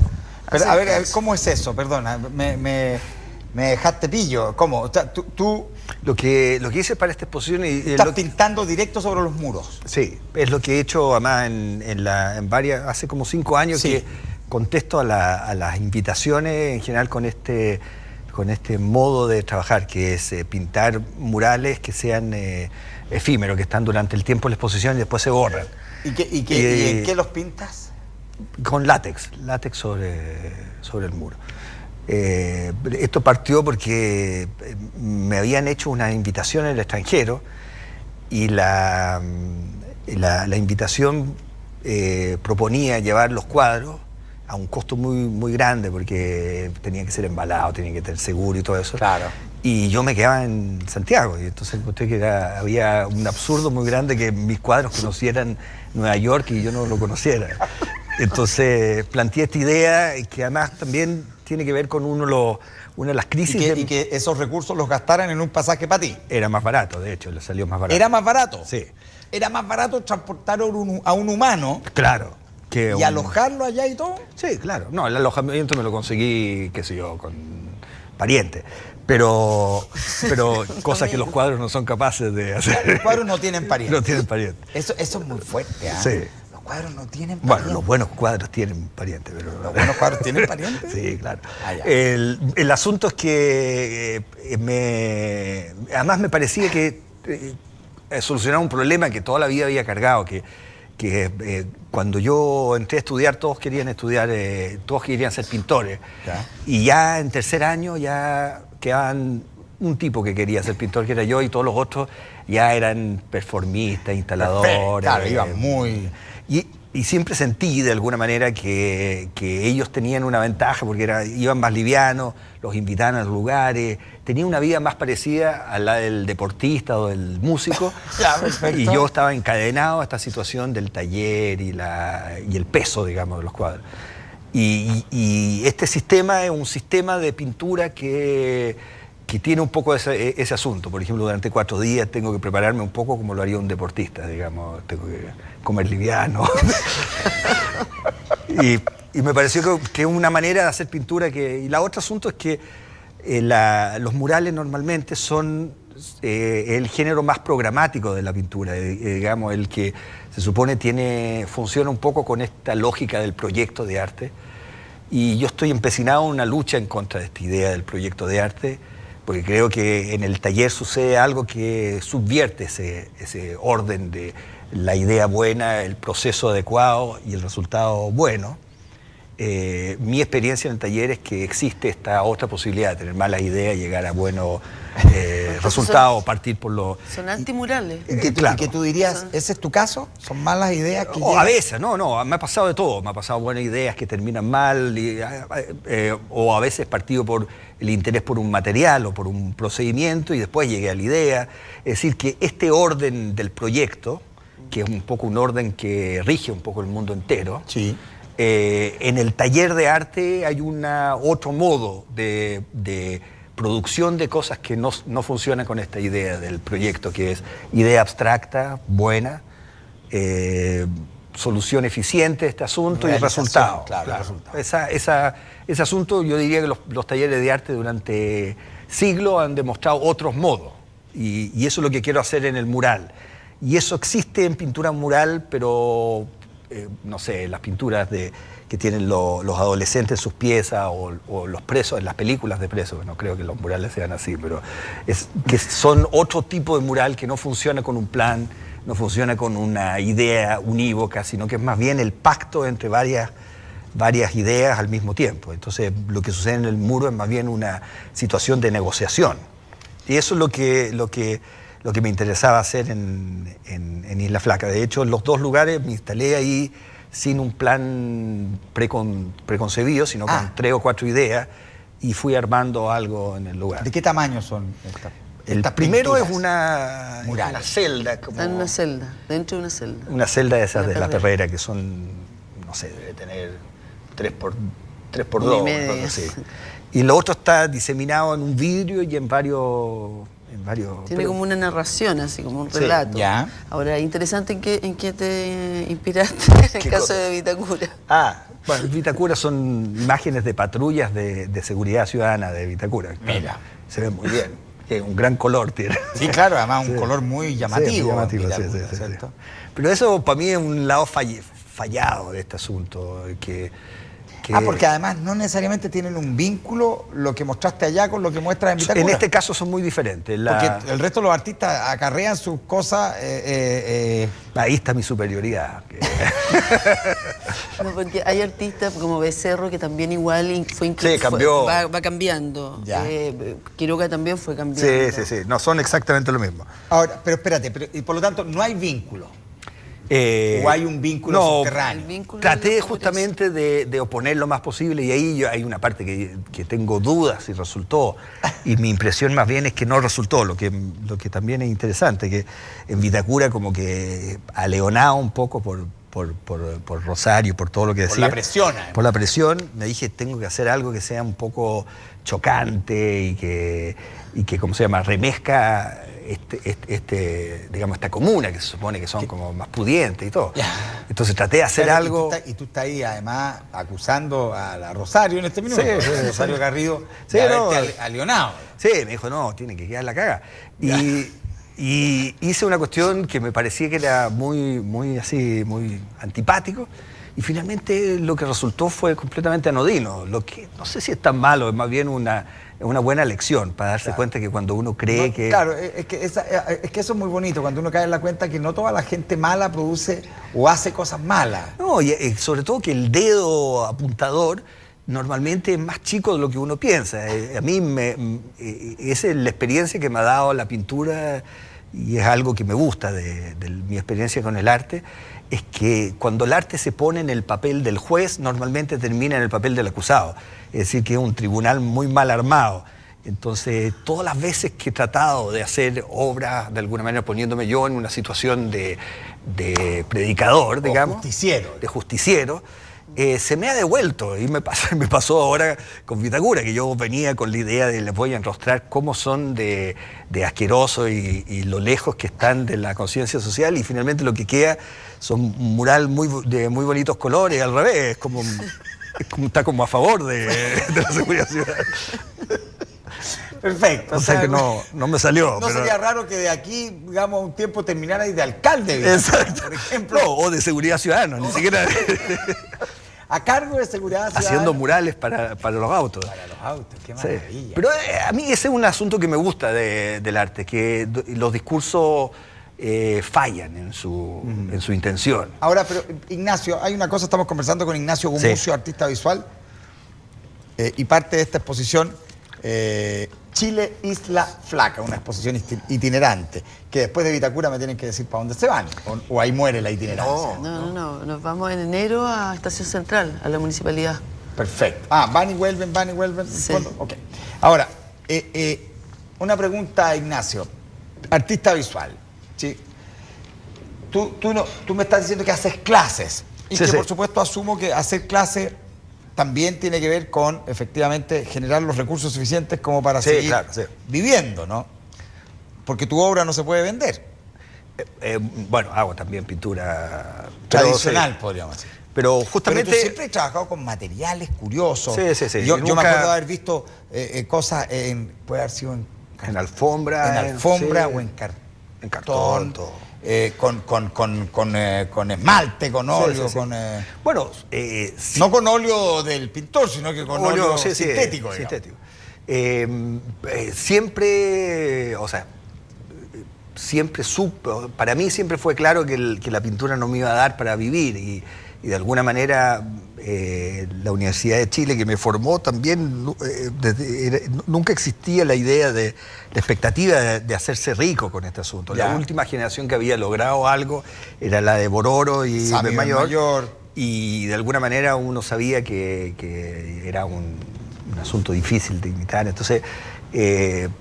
Pero, a ver, ¿cómo es eso? Perdona, me dejaste pillo. ¿Cómo? O sea, tú Lo que hice para esta exposición... estás pintando directo sobre los muros. Sí, es lo que he hecho además en varias... Hace como 5 años Sí. que contesto a las invitaciones en general con este modo de trabajar, que es pintar murales que sean efímeros, que están durante el tiempo de la exposición y después se borran. ¿Y en qué los pintas? Con látex sobre el muro. Esto partió porque me habían hecho una invitación en el extranjero y la invitación proponía llevar los cuadros a un costo muy grande porque tenían que ser embalados, tenían que tener seguro y todo eso. Claro. Y yo me quedaba en Santiago y entonces encontré que había un absurdo muy grande que mis cuadros conocieran Nueva York y yo no lo conociera. Entonces planteé esta idea que además también tiene que ver con una de las crisis. Y que esos recursos los gastaran en un pasaje para ti. Era más barato, de hecho, le salió más barato. ¿Era más barato? Sí. ¿Era más barato transportar a un humano Claro. y alojarlo allá y todo? Sí, claro. No, el alojamiento me lo conseguí, qué sé yo, con parientes. Pero cosas que los cuadros no son capaces de hacer. Los cuadros no tienen parientes. No tienen parientes. Eso es muy fuerte, ¿ah? Sí. Los cuadros no tienen parientes. Bueno, los buenos cuadros tienen parientes, pero... ¿Los buenos cuadros tienen parientes? Sí, claro. Ah, ya. El asunto es que además me parecía que solucionaba un problema que toda la vida había cargado, que cuando yo entré a estudiar todos querían ser pintores. Ya. Y ya en tercer año ya quedaban un tipo que quería ser pintor, que era yo, y todos los otros ya eran performistas, instaladores. Claro, iban muy... Y siempre sentí de alguna manera que ellos tenían una ventaja porque iban más livianos, los invitaban a los lugares, tenían una vida más parecida a la del deportista o del músico. Ya, perfecto. Y yo estaba encadenado a esta situación del taller y el peso, digamos, de los cuadros. Y este sistema es un sistema de pintura que tiene un poco ese asunto. Por ejemplo, durante 4 días tengo que prepararme un poco como lo haría un deportista, digamos, tengo que comer liviano. y me pareció que es una manera de hacer pintura que... Y la otro asunto es que los murales normalmente son el género más programático de la pintura, digamos, el que se supone funciona un poco con esta lógica del proyecto de arte. Y yo estoy empecinado en una lucha en contra de esta idea del proyecto de arte, porque creo que en el taller sucede algo que subvierte ese orden de la idea buena, el proceso adecuado y el resultado bueno. Mi experiencia en el taller es que existe esta otra posibilidad de tener malas ideas y llegar a buenos resultados, partir por lo... Son antimurales. Claro. ¿Y que tú dirías, ese es tu caso? ¿Son malas ideas que A veces, no, me ha pasado de todo. Me ha pasado buenas ideas que terminan mal, o a veces partido por el interés por un material o por un procedimiento y después llegué a la idea. Es decir, que este orden del proyecto, que es un poco un orden que rige un poco el mundo entero, Sí. En el taller de arte hay otro modo de producción de cosas que no funcionan con esta idea del proyecto, que es idea abstracta, buena, solución eficiente de este asunto y el resultado. Claro, el resultado. Ese asunto, yo diría que los talleres de arte durante siglos han demostrado otros modos, y eso es lo que quiero hacer en el mural. Y eso existe en pintura mural, pero... no sé, las pinturas que tienen los adolescentes en sus piezas o los presos en las películas de presos, no creo que los murales sean así, pero que son otro tipo de mural que no funciona con un plan, no funciona con una idea unívoca, sino que es más bien el pacto entre varias varias ideas al mismo tiempo. Entonces, lo que sucede en el muro es más bien una situación de negociación. Y eso es lo que me interesaba hacer en Isla Flaca. De hecho, en los dos lugares me instalé ahí sin un plan preconcebido, sino con 3 o 4 ideas, y fui armando algo en el lugar. ¿De qué tamaño son estas? El primero es una celda. Está en una celda, dentro de una celda. Una celda de esas de la perrera, que son, no sé, debe tener 3x2. Y lo otro está diseminado en un vidrio y en varios... Tiene como una narración, así como un relato. Sí, ya. Ahora, interesante en qué te inspiraste en el caso de Vitacura. Bueno, Vitacura son imágenes de patrullas de seguridad ciudadana de Vitacura. Mira. Se ve muy bien. Un gran color tiene. Sí, claro, además un color muy llamativo. Vitacura, ¿cierto? Pero eso para mí es un lado fallado de este asunto. Porque además no necesariamente tienen un vínculo lo que mostraste allá con lo que muestras en Vitacura. En este caso son muy diferentes. Porque el resto de los artistas acarrean sus cosas. Ahí está mi superioridad. No, porque hay artistas como Becerro que también igual cambió. Va cambiando. Quiroga también fue cambiando. Sí. No son exactamente lo mismo. Ahora, pero espérate, y por lo tanto no hay vínculo. ¿O hay un vínculo subterráneo? Traté justamente de oponer lo más posible, y ahí hay una parte que tengo dudas si resultó, y mi impresión más bien es que no resultó, lo que también es interesante, que en Vitacura como que aleonado un poco por Rosario, por todo lo que decía. Por la presión. Por la presión, me dije, tengo que hacer algo que sea un poco chocante y que ¿cómo se llama?, remezca digamos, esta comuna que se supone que son como más pudientes y todo. Entonces traté de hacer algo. Y tú estás ahí además acusando a la Rosario en este minuto. Sí. Rosario Garrido de haberte alionado. Sí, me dijo, no, tiene que quedar la caga. Y hice una cuestión que me parecía que era muy antipático, y finalmente lo que resultó fue completamente anodino. Lo que no sé si es tan malo, es más bien una buena lección para darse cuenta que cuando uno cree que... Claro, es que eso es muy bonito, cuando uno cae en la cuenta que no toda la gente mala produce o hace cosas malas. No, y sobre todo que el dedo apuntador normalmente es más chico de lo que uno piensa. A mí esa es la experiencia que me ha dado la pintura, y es algo que me gusta de mi experiencia con el arte, es que cuando el arte se pone en el papel del juez, normalmente termina en el papel del acusado. Es decir, que es un tribunal muy mal armado. Entonces, todas las veces que he tratado de hacer obras, de alguna manera poniéndome yo en una situación de predicador, digamos, de justiciero, se me ha devuelto, y me pasó ahora con Vitacura, que yo venía con la idea de les voy a enrostrar cómo son de asqueroso y lo lejos que están de la conciencia social, y finalmente lo que queda son un mural de muy bonitos colores, al revés, está como a favor de la seguridad ciudadana. Perfecto. O sea que no me salió. No sería raro que de aquí, digamos, un tiempo terminara de alcalde. Exacto. Por ejemplo. No, o de seguridad ciudadana, ni siquiera... A cargo de seguridad ciudadana. Haciendo murales para los autos. Para los autos, qué maravilla. Sí. Pero a mí ese es un asunto que me gusta del arte, que los discursos fallan en su intención. Ahora, pero Ignacio, hay una cosa, estamos conversando con Ignacio Gumucio, artista visual, y parte de esta exposición, Chile, Isla Flaca, una exposición itinerante, que después de Vitacura me tienen que decir para dónde se van, o ahí muere la itinerancia. No, nos vamos en enero a Estación Central, a la municipalidad. Perfecto. Van y vuelven. Sí. Okay. Ahora, una pregunta, Ignacio, artista visual, ¿sí? Tú me estás diciendo que haces clases, y que por supuesto asumo que hacer clases también tiene que ver con, efectivamente, generar los recursos suficientes como para seguir viviendo, ¿no? Porque tu obra no se puede vender. Bueno, hago también pintura tradicional, podríamos decir. Pero justamente... Pero tú siempre has trabajado con materiales curiosos. Sí. Yo me acuerdo de haber visto cosas puede haber sido en alfombra. En alfombra o en cartón. Todo. Con esmalte, con óleo, con... Bueno, no con óleo del pintor, sino que con óleo sintético. Siempre, o sea, para mí siempre fue claro que la pintura no me iba a dar para vivir, de alguna manera la Universidad de Chile, que me formó también, nunca existía la idea de la expectativa de hacerse rico con este asunto. Ya. La última generación que había logrado algo era la de Bororo y Mayor, y de alguna manera uno sabía que era un asunto difícil de imitar. Entonces,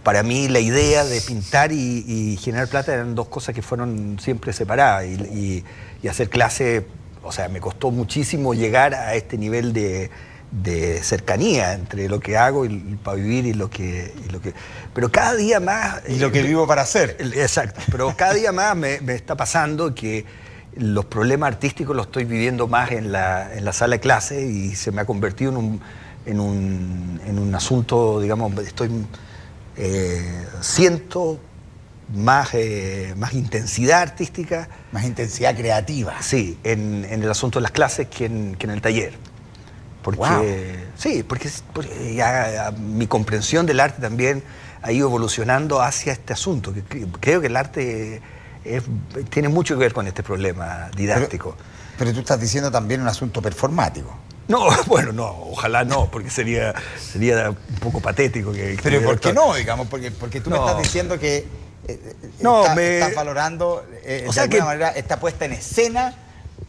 para mí la idea de pintar y generar plata eran dos cosas que fueron siempre separadas, y hacer clase, o sea, me costó muchísimo llegar a este nivel de cercanía entre lo que hago para vivir y lo que... Pero cada día más... Y lo que vivo para hacer. Exacto, pero cada día más me está pasando que los problemas artísticos los estoy viviendo más en la sala de clase, y se me ha convertido en un asunto, digamos, siento más intensidad artística. Más intensidad creativa. Sí, en el asunto de las clases que en el taller. Porque, wow. Sí, porque ya mi comprensión del arte también ha ido evolucionando hacia este asunto. Creo que el arte tiene mucho que ver con este problema didáctico. Pero tú estás diciendo también un asunto performático. No, bueno, no, ojalá no, porque sería un poco patético. Pero ¿por qué no, digamos? Porque tú me estás diciendo que estás valorando, de alguna manera, esta puesta en escena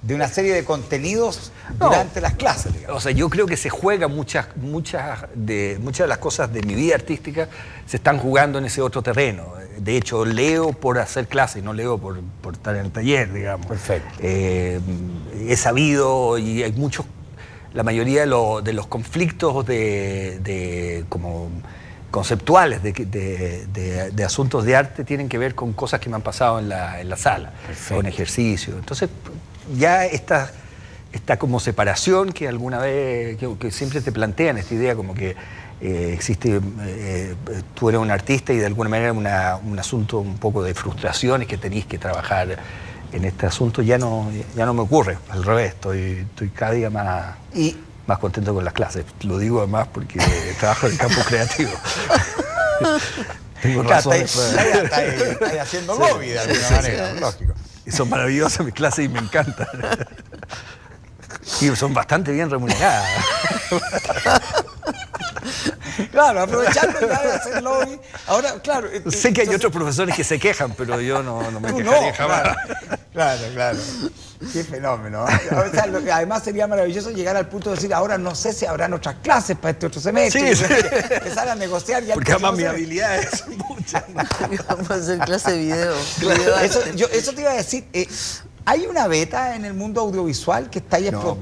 de una serie de contenidos durante las clases, digamos. O sea, yo creo que se juega muchas de las cosas de mi vida artística se están jugando en ese otro terreno. De hecho, leo por hacer clases, no leo por estar en el taller, digamos. Perfecto. He sabido, y hay muchos... La mayoría de los conflictos como conceptuales de asuntos de arte tienen que ver con cosas que me han pasado en la sala, con ejercicio. Entonces, ya esta como separación que alguna vez, que siempre te plantean esta idea como que existe, tú eres un artista y de alguna manera un asunto un poco de frustraciones que tenéis que trabajar en este asunto, ya no me ocurre. Al revés, estoy cada día más contento con las clases. Lo digo además porque trabajo en el campo creativo. Tengo razón. Estás haciendo lobby de alguna manera, lógico. Y son maravillosas mis clases y me encantan. Y son bastante bien remuneradas. Claro, aprovechando ya de hacer lobby. Ahora, claro. Sé que hay otros profesores que se quejan, pero yo no me quejaría jamás. Claro. Qué fenómeno. O sea, además sería maravilloso llegar al punto de decir, ahora no sé si habrán otras clases para este otro semestre. Sí. Empezar a negociar. Ya porque además mis habilidades son muchas. Vamos a hacer clase de video. Eso te iba a decir. ¿Hay una beta en el mundo audiovisual que está ahí? No,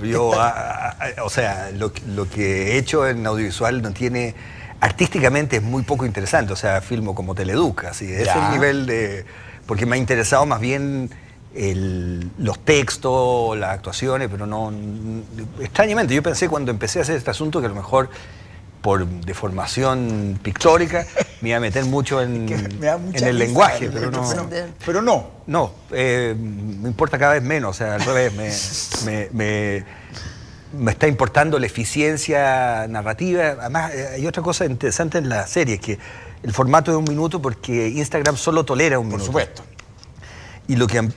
o sea, lo que he hecho en audiovisual no tiene... Artísticamente es muy poco interesante, o sea, filmo como Teleduc, así. Es el nivel de... Porque me ha interesado más bien los textos, las actuaciones, pero no... Extrañamente, yo pensé cuando empecé a hacer este asunto que a lo mejor por deformación pictórica me iba a meter mucho en el lenguaje, pero no. No, me importa cada vez menos, o sea, al revés, me está importando la eficiencia narrativa. Además, hay otra cosa interesante en la serie, que el formato de 1 minuto, porque Instagram solo tolera 1 minuto. Por supuesto. Y lo que no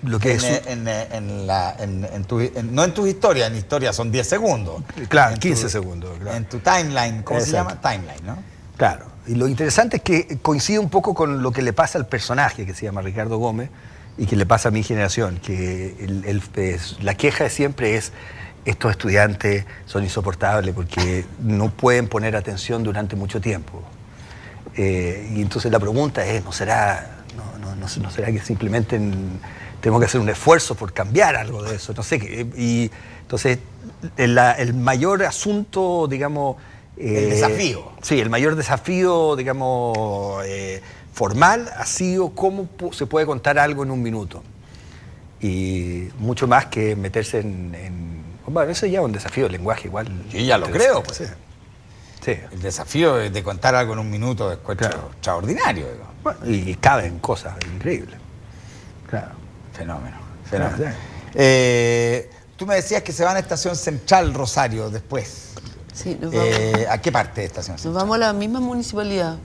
en tus historias, en historias son 10 segundos. Claro, 15 segundos. Claro. En tu timeline, ¿cómo se llama? Timeline, ¿no? Claro. Y lo interesante es que coincide un poco con lo que le pasa al personaje que se llama Ricardo Gómez y que le pasa a mi generación, que la queja siempre es: estos estudiantes son insoportables porque no pueden poner atención durante mucho tiempo. Y entonces la pregunta es, ¿no será que simplemente tenemos que hacer un esfuerzo por cambiar algo de eso? No sé qué. Y entonces el mayor asunto, digamos... el desafío. Sí, el mayor desafío, digamos, formal ha sido cómo se puede contar algo en 1 minuto. Y mucho más que meterse bueno, eso ya es un desafío del lenguaje igual. Yo ya lo creo, pues. Sí. El desafío de contar algo en 1 minuto es extraordinario. Digo. Bueno, y caben cosas increíbles. Claro. Fenómeno. Sí. Tú me decías que se van a Estación Central, Rosario, después. Sí, nos vamos. ¿A qué parte de Estación Central? Nos vamos a la misma municipalidad.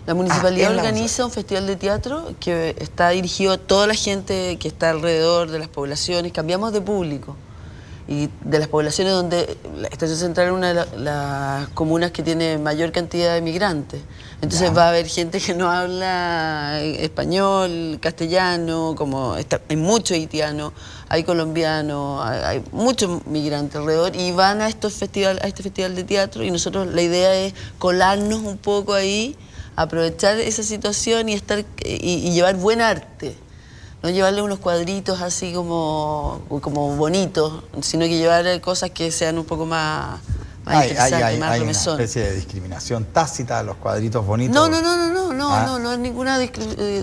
La municipalidad organiza un festival de teatro que está dirigido a toda la gente que está alrededor de las poblaciones. Cambiamos de público. y de las poblaciones donde la Estación Central es una de las comunas que tiene mayor cantidad de migrantes. Entonces va a haber gente que no habla español, castellano, hay mucho haitiano, hay colombiano, hay muchos migrantes alrededor y van a este festival de teatro y nosotros la idea es colarnos un poco ahí, aprovechar esa situación y llevar buen arte. No llevarle unos cuadritos así como bonitos, sino que llevar cosas que sean un poco más interesantes, más hay una remesonas. especie de discriminación tácita a los cuadritos bonitos. No es ninguna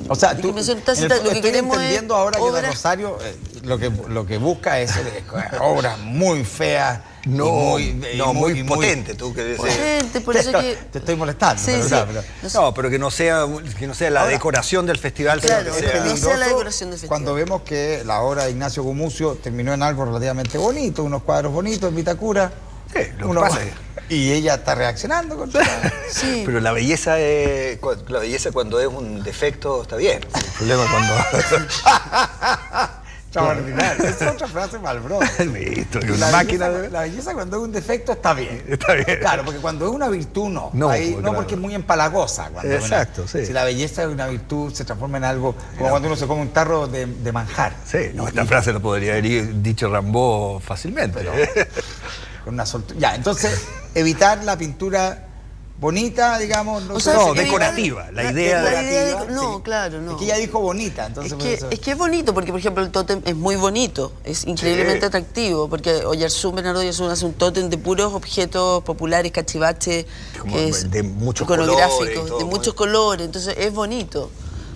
O sea, discriminación tácita. Lo que estoy queremos entendiendo es ahora que obras... la Rosario lo que busca es obras muy feas. Muy potente, tú que decís. Potente, por eso que... Te estoy molestando. Sí, pero que no sea la decoración del festival. Claro, sino que no sea la decoración del festival. Cuando vemos que la obra de Ignacio Gumucio terminó en algo relativamente bonito, unos cuadros bonitos en Vitacura. Sí, lo que pasa es... Y ella está reaccionando contra... Sí. Pero la belleza cuando es un defecto está bien. El problema es cuando... Extraordinario. Esa es otra frase Malbrón. La belleza cuando es un defecto está bien. Está bien. Claro, porque cuando es una virtud no. Porque es muy empalagosa. Exacto, sí. Si la belleza es una virtud, se transforma en algo como cuando uno se come un tarro de manjar. Sí, esta frase la podría haber dicho Rimbaud fácilmente. Pero, con una soltura. Ya, entonces, evitar la pintura bonita, digamos. Decorativa. La idea decorativa. Claro, no. Es que ella dijo bonita, entonces... Es que es bonito, porque por ejemplo el tótem es muy bonito, es increíblemente atractivo, porque Bernardo Oyarzún hace un tótem de puros objetos populares, cachivaches, de muchos iconográficos, colores, de muchos colores, entonces es bonito.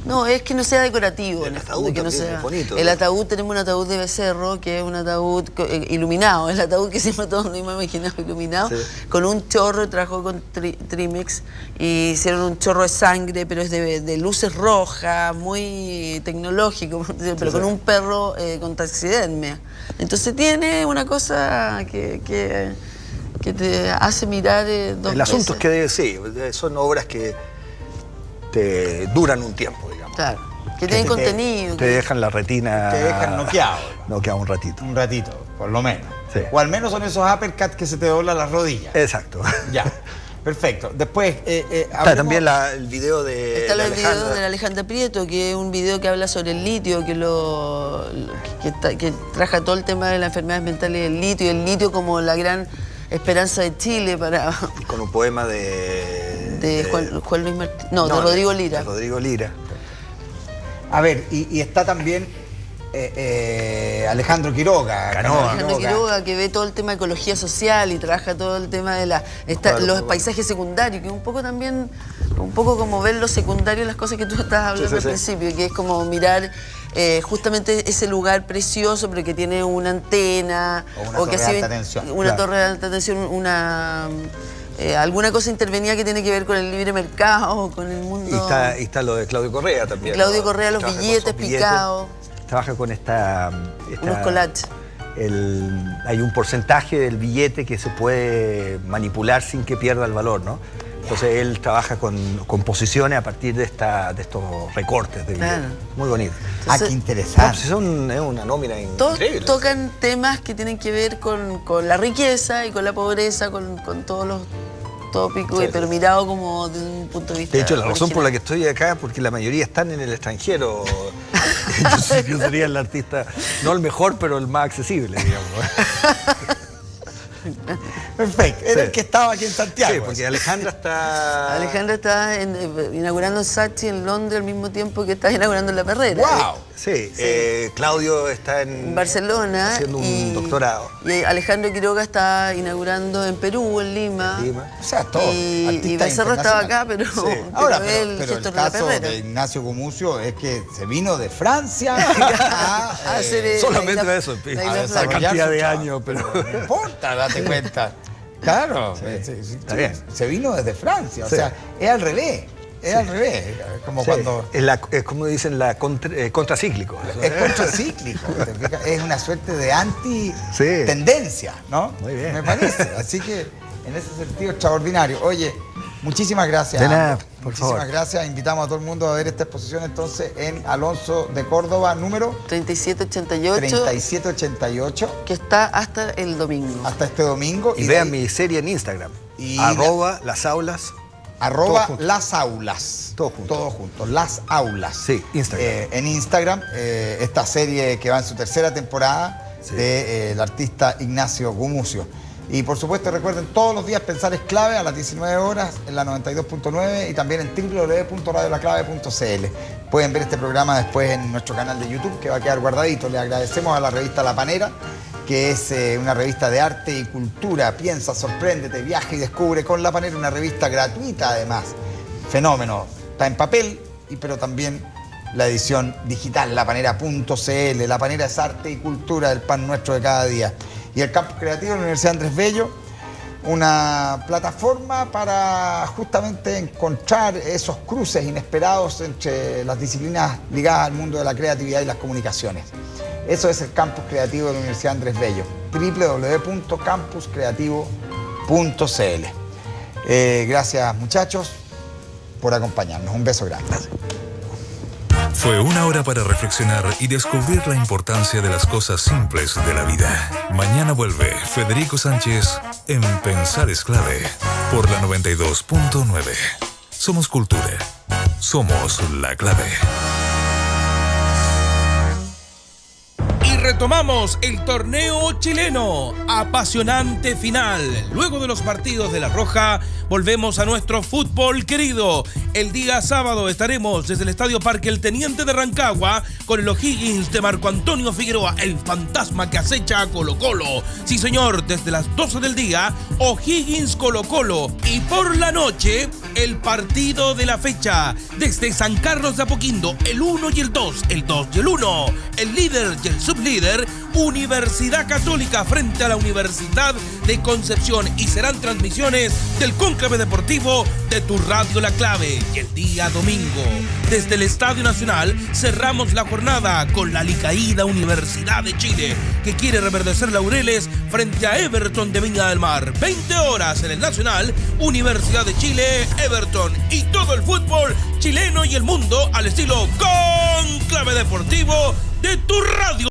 No, es que no sea decorativo. El ataúd que no sea, es bonito. El ataúd, tenemos un ataúd de becerro, que es un ataúd iluminado, el ataúd que siempre todos nos hemos imaginado iluminado, con un chorro, trabajó con Trimex, y hicieron un chorro de sangre, pero es de luces rojas, muy tecnológico, pero con un perro con taxidermia. Entonces tiene una cosa que te hace mirar dos El asunto es que son obras que te duran un tiempo, digamos. Claro, que tienen contenido. Te dejan la retina... Te dejan noqueado. Noqueado un ratito. Un ratito, por lo menos. Sí. O al menos son esos uppercuts que se te doblan las rodillas. Exacto. Ya, perfecto. Después... Está también el video de Está el Alejandra. video de la Alejandra Prieto, que es un video que habla sobre el litio, que traja todo el tema de las enfermedades mentales del litio, y el litio como la gran esperanza de Chile para... Con un poema de Juan Luis Martínez. No, de Rodrigo Lira. De Rodrigo Lira. A ver, y está también Alejandro Quiroga. Alejandro Quiroga, que ve todo el tema de ecología social y trabaja todo el tema de los paisajes secundarios, que es un poco también, como ver lo secundario, las cosas que tú estabas hablando al principio, que es como mirar justamente ese lugar precioso, pero que tiene una antena, o que torre de alta tensión. Una torre de alta tensión, alguna cosa intervenida que tiene que ver con el libre mercado, con el mundo... Y está lo de Claudio Correa también. Claudio Correa, los billetes picados. Trabaja con unos collages. Hay un porcentaje del billete que se puede manipular sin que pierda el valor, ¿no? Entonces él trabaja con composiciones a partir de estos recortes de billetes. Muy bonito. Qué interesante. Es una nómina increíble. Todos tocan temas que tienen que ver con la riqueza y con la pobreza, con todos los tópicos, pero mirado como de un punto de vista... De hecho, la razón por la que estoy acá es porque la mayoría están en el extranjero. Yo sería el artista, no el mejor, pero el más accesible, digamos. Perfecto, era el que estaba aquí en Santiago. Sí, porque Alejandra está inaugurando en Sachi en Londres al mismo tiempo que está inaugurando en La Perrera. ¡Wow! Sí. Claudio está en Barcelona haciendo un doctorado. Y Alejandro Quiroga está inaugurando en Perú, en Lima. O sea, todo. Y Becerro estaba acá, pero, Ahora, él pero el gestor de La caso Perrera. de Ignacio Gumucio es que se vino de Francia a hacer solamente eso, esa cantidad de años, pero no importa, date cuenta. Claro, está bien. Se vino desde Francia, o sea, es al revés. Es al revés, como cuando... Es como dicen, contracíclico. Es contracíclico, es una suerte de anti-tendencia, ¿no? Muy bien. Me parece, así que en ese sentido extraordinario. Oye, Muchísimas gracias. De nada, por Muchísimas favor. gracias. Invitamos a todo el mundo a ver esta exposición entonces en Alonso de Córdoba, número 3788. 3788. Que está hasta el domingo. Hasta este domingo. Y vean mi serie en Instagram. @las aulas. Las aulas. Todo junto. Todo junto. Las aulas. Sí, Instagram. En Instagram, esta serie que va en su tercera temporada del artista Ignacio Gumucio. Y por supuesto recuerden, todos los días Pensar es Clave a las 19 horas en la 92.9 y también en www.radiolaclave.cl. Pueden ver este programa después en nuestro canal de YouTube que va a quedar guardadito. Le agradecemos a la revista La Panera, que es una revista de arte y cultura. Piensa, sorpréndete, viaja y descubre con La Panera, una revista gratuita además. Fenómeno. Está en papel, pero también la edición digital, lapanera.cl. La Panera es arte y cultura, el pan nuestro de cada día. Y el Campus Creativo de la Universidad Andrés Bello, una plataforma para justamente encontrar esos cruces inesperados entre las disciplinas ligadas al mundo de la creatividad y las comunicaciones. Eso es el Campus Creativo de la Universidad Andrés Bello, www.campuskreativo.cl. Gracias, muchachos, por acompañarnos. Un beso grande. Fue una hora para reflexionar y descubrir la importancia de las cosas simples de la vida. Mañana vuelve Federico Sánchez en Pensar es Clave por la 92.9. Somos cultura. Somos la clave. Retomamos el torneo chileno. Apasionante final. Luego de los partidos de La Roja, volvemos a nuestro fútbol querido. El día sábado estaremos desde el Estadio Parque El Teniente de Rancagua con el O'Higgins de Marco Antonio Figueroa, el fantasma que acecha a Colo-Colo. Sí, señor, desde las 12 del día, O'Higgins Colo-Colo. Y por la noche, el partido de la fecha. Desde San Carlos de Apoquindo, el 1 y el 2, el 2 y el 1, el líder y el sublíder, Universidad Católica frente a la Universidad de Concepción, y serán transmisiones del cónclave deportivo de tu radio La Clave. Y el día domingo, desde el Estadio Nacional, cerramos la jornada con la alicaída Universidad de Chile, que quiere reverdecer laureles frente a Everton de Viña del Mar. 20 horas en el Nacional, Universidad de Chile, Everton, y todo el fútbol chileno y el mundo al estilo cónclave deportivo de tu radio.